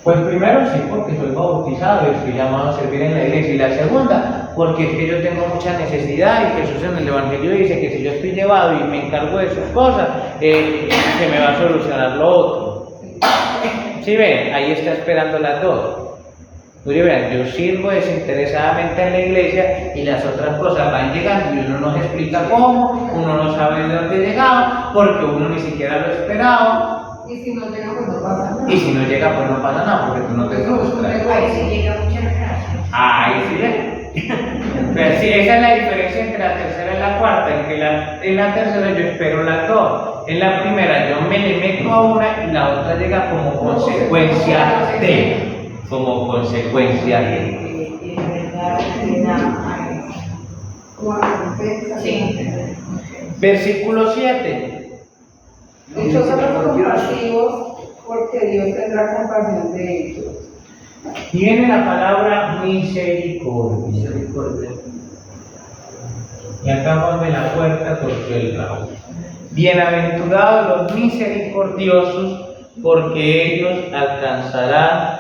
Pues primero sí, porque soy bautizado y estoy llamado a servir en la iglesia. Y la segunda, porque es que yo tengo mucha necesidad y Jesús en el Evangelio dice que si yo estoy llevado y me encargo de sus cosas, se me va a solucionar lo otro. ¿Sí ven? Ahí está esperando las dos. Oye, vean, yo sirvo desinteresadamente en la iglesia y las otras cosas van llegando y uno no se explica cómo, uno no sabe de dónde llegaba, porque uno ni siquiera lo esperaba. Y si no llega, pues no pasa nada. Y si no llega, pues no pasa nada, porque tú no te frustras. Ahí sí llega muchas gracias. Ahí sí ven. Pero sí, esa es la diferencia entre la tercera y la cuarta, en que en la tercera yo espero las dos. En la primera yo me le meto a una y la otra llega como consecuencia de. Como consecuencia de. Versículo 7. Dichosos los compasivos, porque Dios tendrá compasión de ellos. Viene la palabra misericordia. Y acá donde la puerta torció el rabo. Bienaventurados los misericordiosos, porque ellos alcanzarán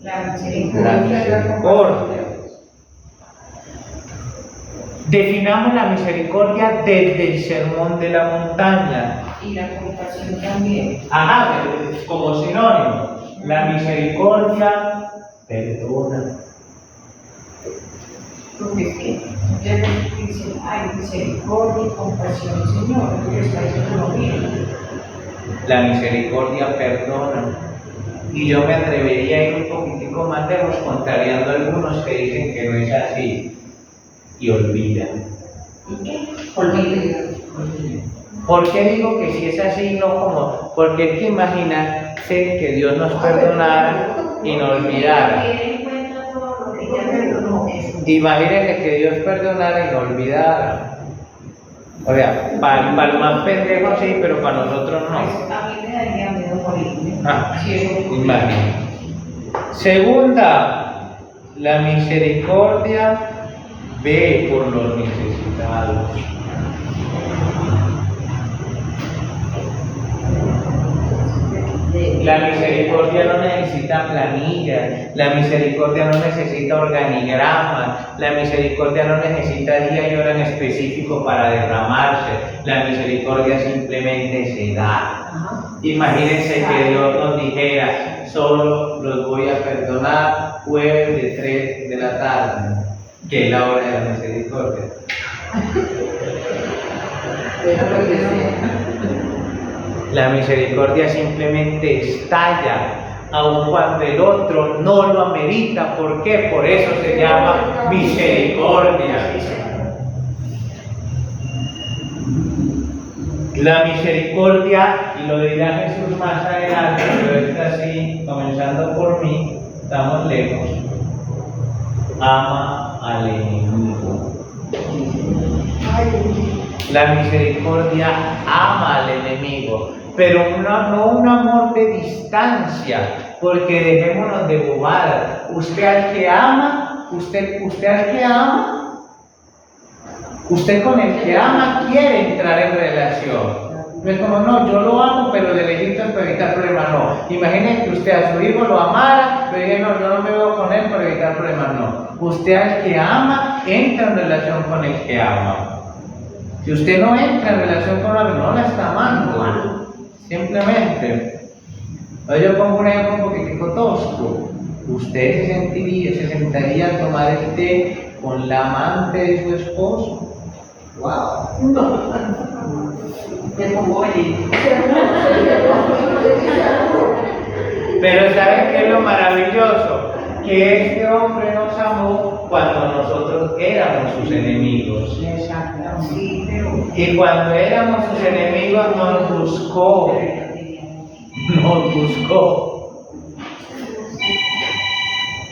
la misericordia. Definamos la misericordia desde el sermón de la montaña. Y la compasión también. Ajá, como sinónimo. La misericordia perdona. Porque es que ustedes dicen, ay, misericordia y compasión, Señor, porque está diciendo lo mismo. La misericordia perdona. Y yo me atrevería a ir un poquitico más lejos, contrariando a algunos que dicen que no es así. Y olvida. ¿Y qué? Olvida. ¿Por qué digo que si es así, no como? Porque es que imagínate que Dios nos perdonara y nos olvidara. Imagínense que Dios perdonara y nos olvidara. O sea, para el más pendejo sí, pero para nosotros no. A mí me daría miedo morirme. Si eso Imagínate. Segunda, la misericordia ve por los necesitados. La misericordia no necesita planillas, la misericordia no necesita organigramas, la misericordia no necesita día y hora en específico para derramarse, la misericordia simplemente se da. Imagínense que Dios nos dijera, solo los voy a perdonar jueves de 3 de la tarde, que es la hora de la misericordia. La misericordia simplemente estalla, aun cuando el otro no lo amerita. ¿Por qué? Por eso se llama misericordia. La misericordia, y lo dirá Jesús más adelante, pero está así, comenzando por mí, estamos lejos. Ama al enemigo. La misericordia ama al enemigo, pero no un amor de distancia, porque dejémonos de bobadas. Usted al que ama, usted al que ama, usted con el que ama quiere entrar en relación. No es como, no, yo lo amo, pero de lejitos para evitar problemas, no. Imaginen que usted a su hijo lo amara, pero dije, no, yo no me veo con él para evitar problemas, no. Usted al que ama, entra en relación con el que ama. Si usted no entra en relación con alguien, no la está amando. Simplemente. Yo pongo un ejemplo un poquitico tosco. Usted se sentaría a tomar el té con la amante de su esposo. Wow. No. Me pongo allí. Pero ¿saben qué es lo maravilloso? Que este hombre nos amó cuando nosotros éramos sus enemigos. Y cuando éramos sus enemigos nos buscó. Nos buscó.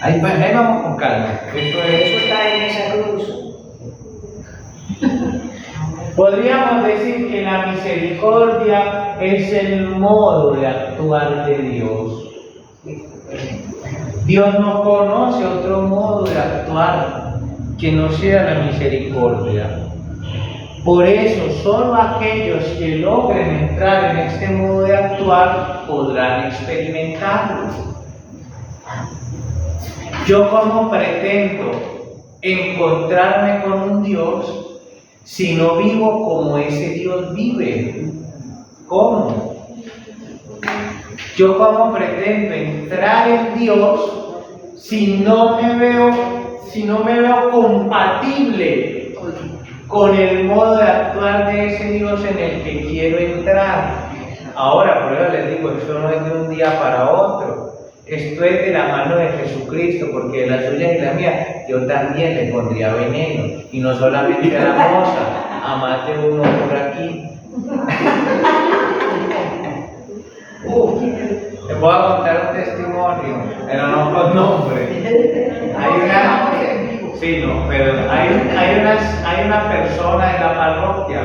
Ahí vamos con calma. Eso está en esa cruz. Podríamos decir que la misericordia es el modo de actuar de Dios. Dios no conoce otro modo de actuar que no sea la misericordia. Por eso, solo aquellos que logren entrar en este modo de actuar podrán experimentarlo. Yo, ¿cómo pretendo encontrarme con un Dios si no vivo como ese Dios vive? ¿Cómo? Yo, ¿cómo pretendo entrar en Dios si no me veo compatible con el modo de actuar de ese Dios en el que quiero entrar? Ahora, por eso les digo, esto no es de un día para otro. Esto es de la mano de Jesucristo, porque de la suya y la mía yo también le pondría veneno. Y no solamente a la moza, a más de uno por aquí. Te puedo contar un testimonio, pero no con nombre. Hay una persona en la parroquia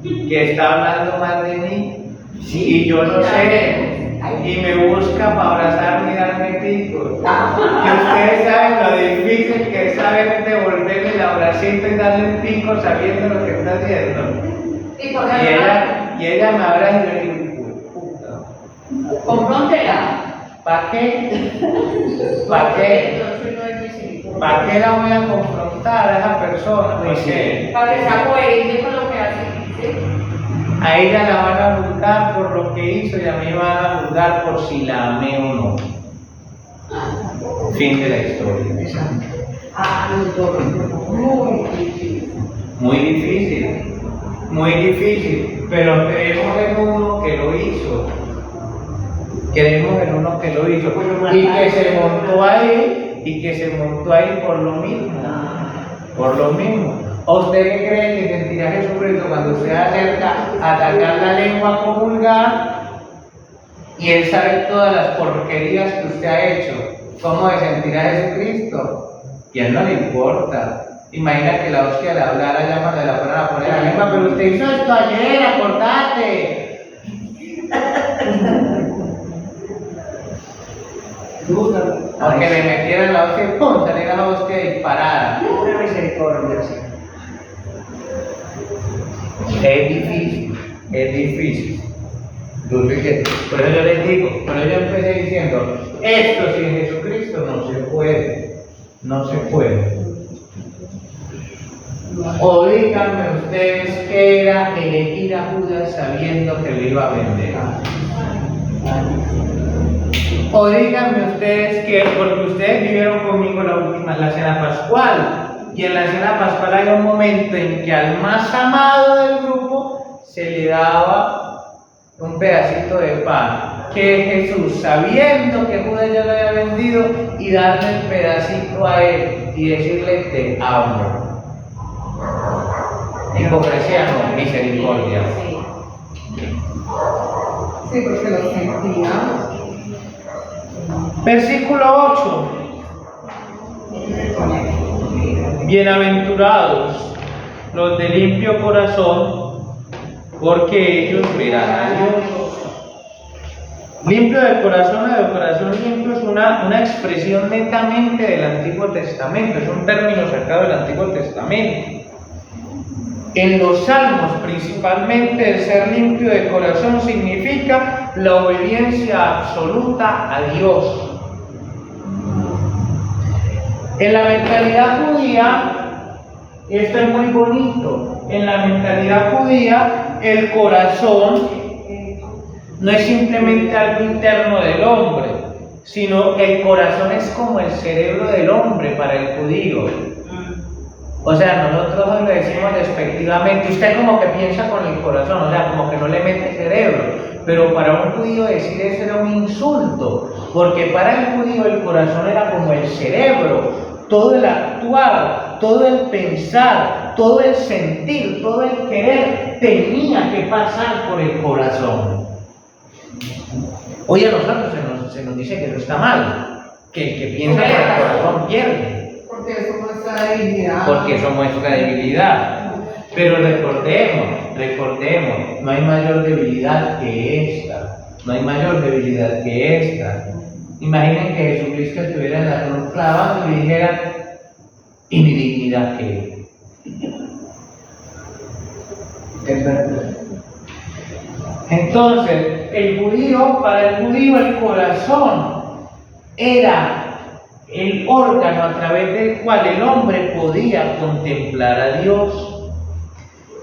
que está hablando mal de mí y yo no sé, y me busca para abrazarme y darme picos. Y ustedes saben lo difícil que es saber devolverle el abracito y darle un pico sabiendo lo que está haciendo. Y ella me abraza y yo digo, puta. Confróntela. ¿Para qué? ¿Para qué? ¿Para qué la voy a confrontar? multar a esa persona, porque Para que sea coherente con lo que hace. ¿Sí? a ella la van a juzgar por lo que hizo y a mí me van a juzgar por si la amé o no. Fin de la historia. Muy difícil, muy difícil, pero creemos en uno que lo hizo. Creemos en uno que lo hizo y que se montó ahí por lo mismo. Por lo mismo. ¿O usted qué cree que sentirá Jesucristo cuando usted acerca a sacar la lengua a comulgar y él sabe todas las porquerías que usted ha hecho? ¿Cómo se sentirá Jesucristo? Y a él no le importa. Imagina que la hostia le hablara ya cuando la fueran a poner a la lengua, pero usted hizo esto ayer, acordate. Aunque le metieran la hostia y ¡pum! Saliera la hostia disparada. Una misericordia, sí. Es difícil, es difícil. Por eso yo les digo, por eso yo empecé diciendo, esto sin Jesucristo no se puede, no se puede. O díganme ustedes que era elegir a Judas sabiendo que lo iba a vender. O díganme ustedes que, porque ustedes vivieron conmigo la cena pascual, y en la cena pascual hay un momento en que al más amado del grupo se le daba un pedacito de pan, que Jesús, sabiendo que Judas ya lo había vendido, y darle el pedacito a él y decirle te amo. Hipocresía no, misericordia. Sí, porque lo sentía. Versículo 8. Bienaventurados los de limpio corazón, porque ellos verán a Dios. Limpio de corazón o de corazón limpio es una expresión netamente del Antiguo Testamento, es un término sacado del Antiguo Testamento. En los Salmos, principalmente, el ser limpio de corazón significa la obediencia absoluta a Dios. En la mentalidad judía, esto es muy bonito, en la mentalidad judía, el corazón no es simplemente algo interno del hombre, sino el corazón es como el cerebro del hombre para el judío. O sea, nosotros le decimos despectivamente, usted como que piensa con el corazón, o sea, como que no le mete cerebro. Pero para un judío decir eso era un insulto, porque para el judío el corazón era como el cerebro, todo el actuar, todo el pensar, todo el sentir, todo el querer tenía que pasar por el corazón. Hoy a nosotros se nos dice que eso está mal, que el que piensa con el corazón pierde. Porque eso muestra debilidad. Porque eso muestra debilidad. Pero recordemos, no hay mayor debilidad que esta. No hay mayor debilidad que esta. Imaginen que Jesucristo estuviera en la cruz clavado y dijera, ¿y mi dignidad qué? Es verdad. Entonces, para el judío el corazón era el órgano a través del cual el hombre podía contemplar a Dios.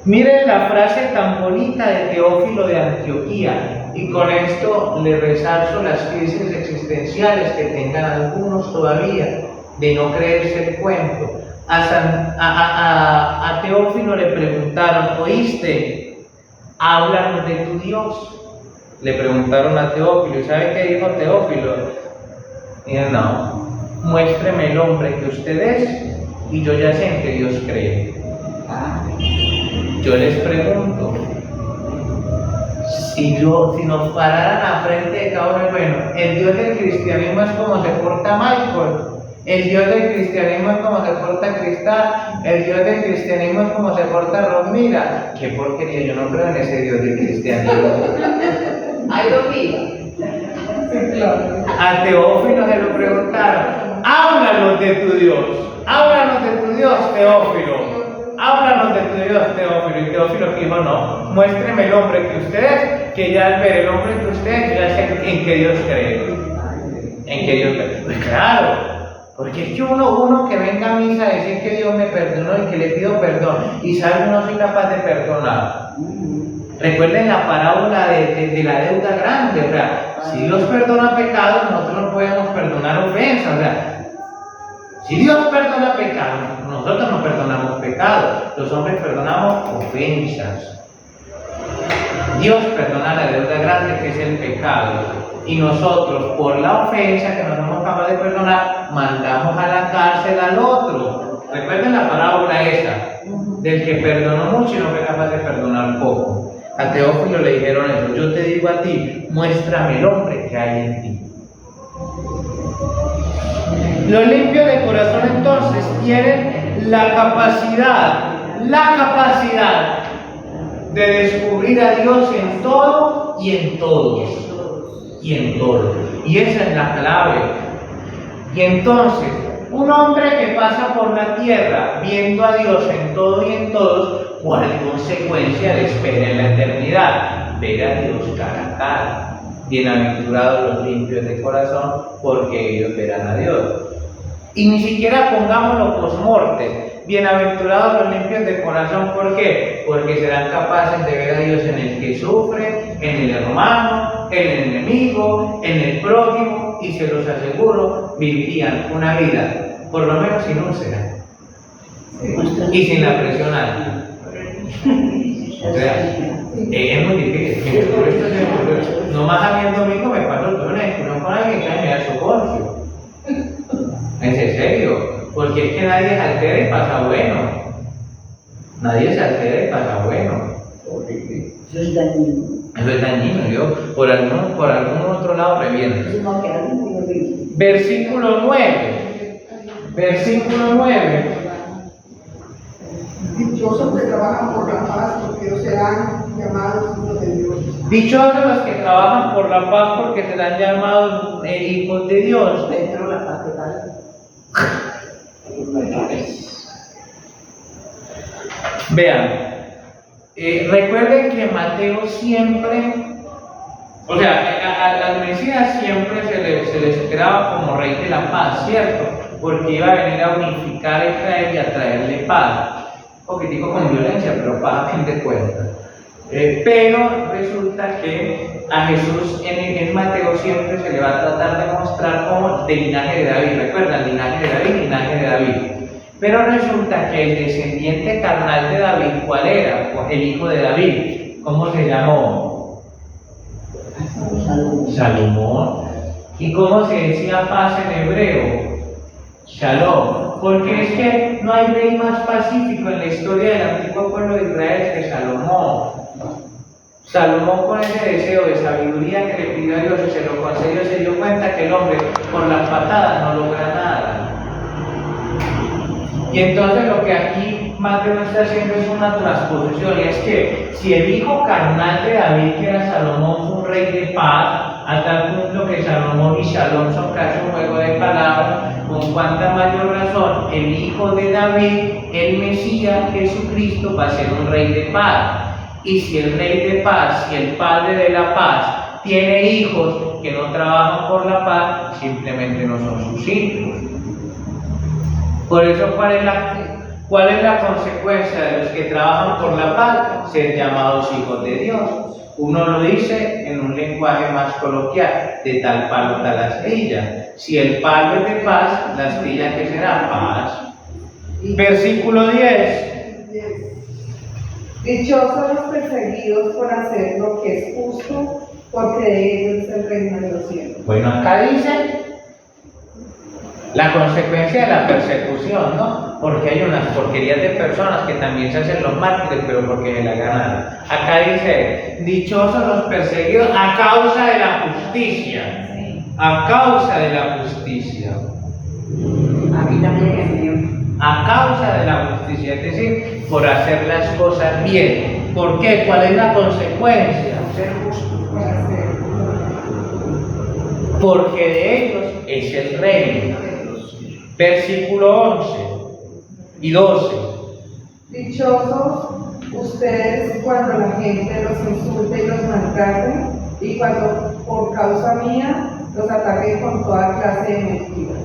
Miren la frase tan bonita de Teófilo de Antioquía, y con esto le resalzo las crisis existenciales que tengan algunos todavía de no creerse el cuento. A Teófilo le preguntaron, ¿oíste? Háblanos de tu Dios. Le preguntaron a Teófilo, ¿y sabe qué dijo Teófilo? Dijo, no, muéstreme el hombre que usted es y yo ya sé en qué Dios cree. Yo les pregunto, si nos pararan a frente de cada uno, bueno, el Dios del cristianismo es como se porta Michael, el Dios del cristianismo es como se porta Cristal, el Dios del cristianismo es como se porta Rosmira. Qué porquería, yo no creo en ese Dios del cristianismo. Hay dos vidas. Sí, claro. A Teófilo se lo preguntaron, háblanos de tu Dios, Teófilo. Háblanos de tu Dios, Teófilo. Y Teófilo dijo, no, muéstreme el hombre que usted es, que ya al ver el hombre que usted es, ya sé en qué Dios cree. En qué Dios cree. Pues claro, Porque es que uno que venga a misa a decir que Dios me perdonó y que le pido perdón y sabe que no soy capaz de perdonar. Recuerden la parábola de la deuda grande, o sea, si Dios perdona pecados, nosotros no podemos perdonar ofensas, o sea, si Dios perdona pecados, nosotros no perdonamos pecados, los hombres perdonamos ofensas. Dios perdona la deuda grande que es el pecado. Y nosotros, por la ofensa que no somos capaces de perdonar, mandamos a la cárcel al otro. Recuerden la parábola esa, del que perdonó mucho y no fue capaz de perdonar poco. A Teófilo le dijeron eso: yo te digo a ti, muéstrame el hombre que hay en ti. Los limpios de corazón entonces tienen la capacidad de descubrir a Dios en todo y en todos. Y en todo. Y esa es la clave. Y entonces, un hombre que pasa por la tierra viendo a Dios en todo y en todos, ¿cuál consecuencia le espera en la eternidad? Ver a Dios cara a cara. Bienaventurados los limpios de corazón, porque ellos verán a Dios. Y ni siquiera pongámoslo post-mortem. Bienaventurados los limpios de corazón, ¿por qué? Porque serán capaces de ver a Dios en el que sufre, en el hermano, en el enemigo, en el prójimo, y se los aseguro, vivirían una vida, por lo menos sin úlcera, y sin la presión alta. O sea, es muy difícil. Por esto nomás a mí el domingo me pasó todo una discusión con alguien que me da socorro. ¿Es en serio? Porque es que nadie se altera y pasa bueno. Nadie se altera y pasa bueno. Eso es dañino. Eso es dañino, yo por algún otro lado revienta. Eso no queda muy horrible. Versículo 9. Versículo 9. Dichosos que trabajan por la paz, porque ellos serán llamados hijos de Dios. Dichosos los que trabajan por la paz, porque serán llamados hijos de Dios. Dentro de la paz de paz. Vean, recuerden que Mateo siempre, o sea, al Mesías siempre se le esperaba como rey de la paz, ¿cierto? Porque iba a venir a unificar a Israel y a traerle paz. Un poquitico con violencia, pero paz a fin de cuentas. Pero resulta que a Jesús en Mateo siempre se le va a tratar de mostrar como del linaje de David. ¿Recuerdan? Linaje de David, linaje de David. Pero resulta que el descendiente carnal de David, ¿cuál era? El hijo de David. ¿Cómo se llamó? Salomón. ¿Y cómo se decía paz en hebreo? Shalom. Porque es que no hay rey más pacífico en la historia del antiguo pueblo de Israel que Salomón. Salomón, con ese deseo de sabiduría que le pidió a Dios y se lo concedió, se dio cuenta que el hombre con las patadas no logra nada. Y entonces lo que aquí Mateo está haciendo es una transposición, y es que si el hijo carnal de David, que era Salomón, fue un rey de paz, a tal punto que Salomón y Shalom son casi un juego de palabras, con cuánta mayor razón el hijo de David, el Mesías Jesucristo, va a ser un rey de paz. Y si el rey de paz, si el padre de la paz tiene hijos que no trabajan por la paz, simplemente no son sus hijos. Por eso, ¿cuál es la consecuencia de los que trabajan por la paz? Ser llamados hijos de Dios. Uno lo dice en un lenguaje más coloquial: de tal palo tal astilla. Si el palo es de paz, la astilla que será paz. Versículo 10. Dichosos los perseguidos por hacer lo que es justo, porque de ellos es el reino de los cielos. Bueno, acá dice la consecuencia de la persecución, ¿no? Porque hay unas porquerías de personas que también se hacen los mártires, pero porque se la ganaron. Acá dice: dichosos los perseguidos a causa de la justicia. A causa de la justicia. A mí también es mío. A causa de la justicia, es decir, por hacer las cosas bien. ¿Por qué? ¿Cuál es la consecuencia? Ser justos. Porque de ellos es el reino. Versículo 11 y 12. Dichosos ustedes cuando la gente los insulte y los maltrate, y cuando por causa mía los ataque con toda clase de mentiras.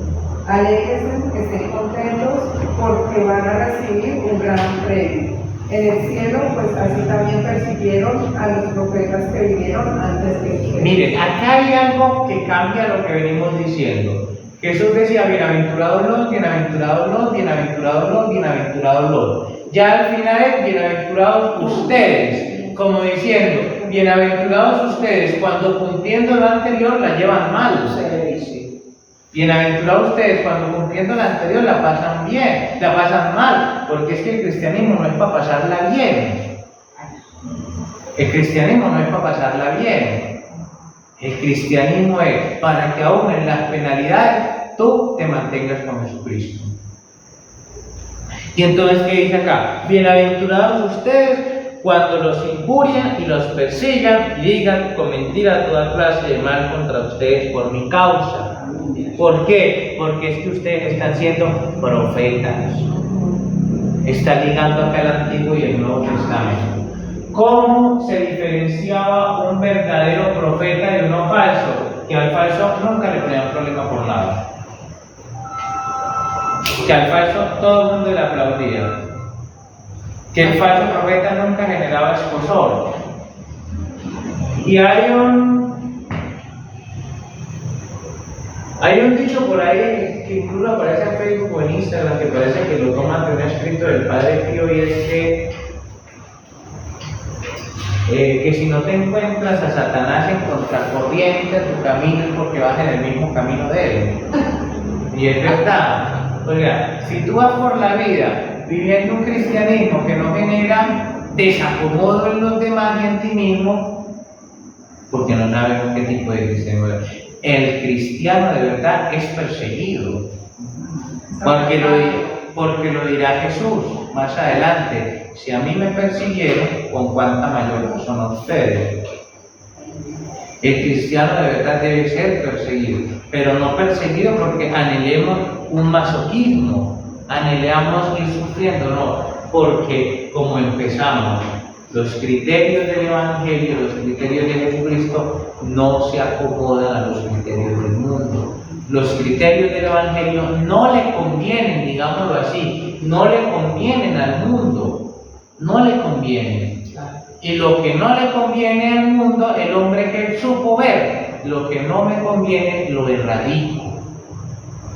Alégrense, estén contentos porque van a recibir un gran premio. En el cielo, pues así también persiguieron a los profetas que vinieron antes de ustedes. Miren, acá hay algo que cambia lo que venimos diciendo. Jesús decía, bienaventurados los, bienaventurados los, bienaventurados los, bienaventurados los. Ya al final es bienaventurados ustedes, como diciendo, bienaventurados ustedes, cuando cumpliendo lo anterior la llevan mal. Se dice. Bienaventurados ustedes, cuando cumpliendo la anterior la pasan bien, la pasan mal, porque es que el cristianismo no es para pasarla bien. El cristianismo no es para pasarla bien. El cristianismo es para que aún en las penalidades tú te mantengas con Jesucristo. Y entonces, ¿qué dice acá? Bienaventurados ustedes cuando los injurian y los persigan y digan con mentira toda clase de mal contra ustedes por mi causa. ¿Por qué? Porque es que ustedes están siendo profetas. Está ligando acá el Antiguo y el Nuevo Testamento. ¿Cómo se diferenciaba un verdadero profeta de uno falso? Que al falso nunca le ponían problema por nada. Que al falso todo el mundo le aplaudía. Que el falso profeta nunca generaba escozor. Y hay un dicho por ahí que incluso aparece en Facebook o en Instagram, que parece que lo toman de un escrito del Padre Pío, y es que si no te encuentras a Satanás en contracorriente tu camino es porque vas en el mismo camino de él. Y es verdad. Oiga, si tú vas por la vida viviendo un cristianismo que no genera desacomodo en los demás y en ti mismo, porque no sabemos qué tipo de cristiano eres. El cristiano de verdad es perseguido, porque lo dirá Jesús más adelante: si a mí me persiguieron, con cuánta mayor son ustedes. El cristiano de verdad debe ser perseguido, pero no perseguido porque anhelemos un masoquismo, anhelamos ir sufriendo, no, porque como empezamos, los criterios del Evangelio, los criterios de Jesucristo no se acomodan a los criterios del mundo. Los criterios del Evangelio no le convienen, digámoslo así, no le convienen al mundo, no le convienen. Y lo que no le conviene al mundo, el hombre que supo ver, lo que no me conviene lo erradico.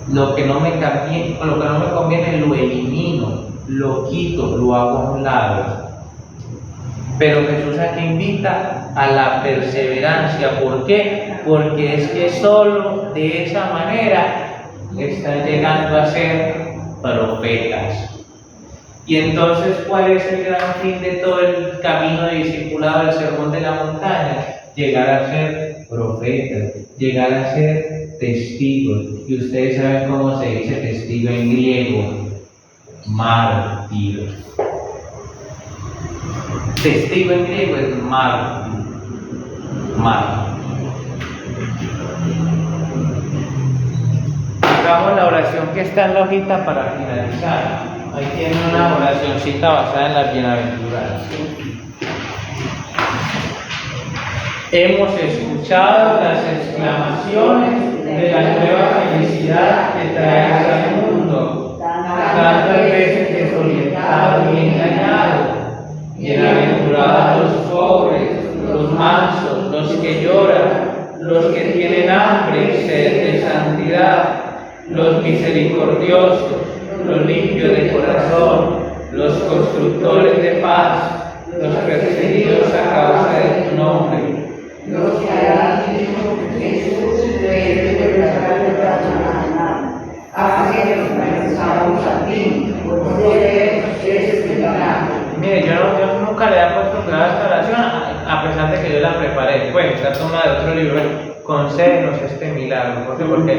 Lo que no me conviene lo elimino, lo quito, lo hago a un lado. Pero Jesús aquí invita a la perseverancia. ¿Por qué? Porque es que solo de esa manera están llegando a ser profetas. Y entonces, ¿cuál es el gran fin de todo el camino de discipulado del Sermón de la Montaña? Llegar a ser profetas, llegar a ser testigos. Y ustedes saben cómo se dice testigo en griego: mártir. Testigo en griego es mártir. Hagamos la oración que está en la hojita para finalizar. Ahí tiene una oracióncita basada en las bienaventuranzas. Hemos escuchado las exclamaciones de la nueva felicidad que traes al mundo, tantas veces desorientado y engañado. Bienaventurados los pobres, los mansos, los que lloran, los que tienen hambre y sed de santidad, los misericordiosos, los limpios de corazón, los constructores de paz, los perseguidos a causa de tu nombre, los que harán Jesús de nuestra hace que nos parezcamos a ti, porque eres el milagro. Mire, yo nunca le he puesto cuidado a esta oración, a pesar de que yo la preparé. Pues, está tomada de otro libro. Concédenos este milagro. ¿Por qué? Porque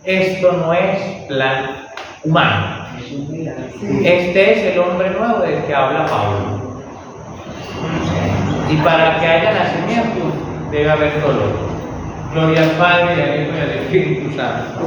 esto no es plan humano. Este es el hombre nuevo del que habla Pablo. Y para que haya nacimiento, debe haber dolor. Gloria al Padre, y al Hijo y al Espíritu Santo.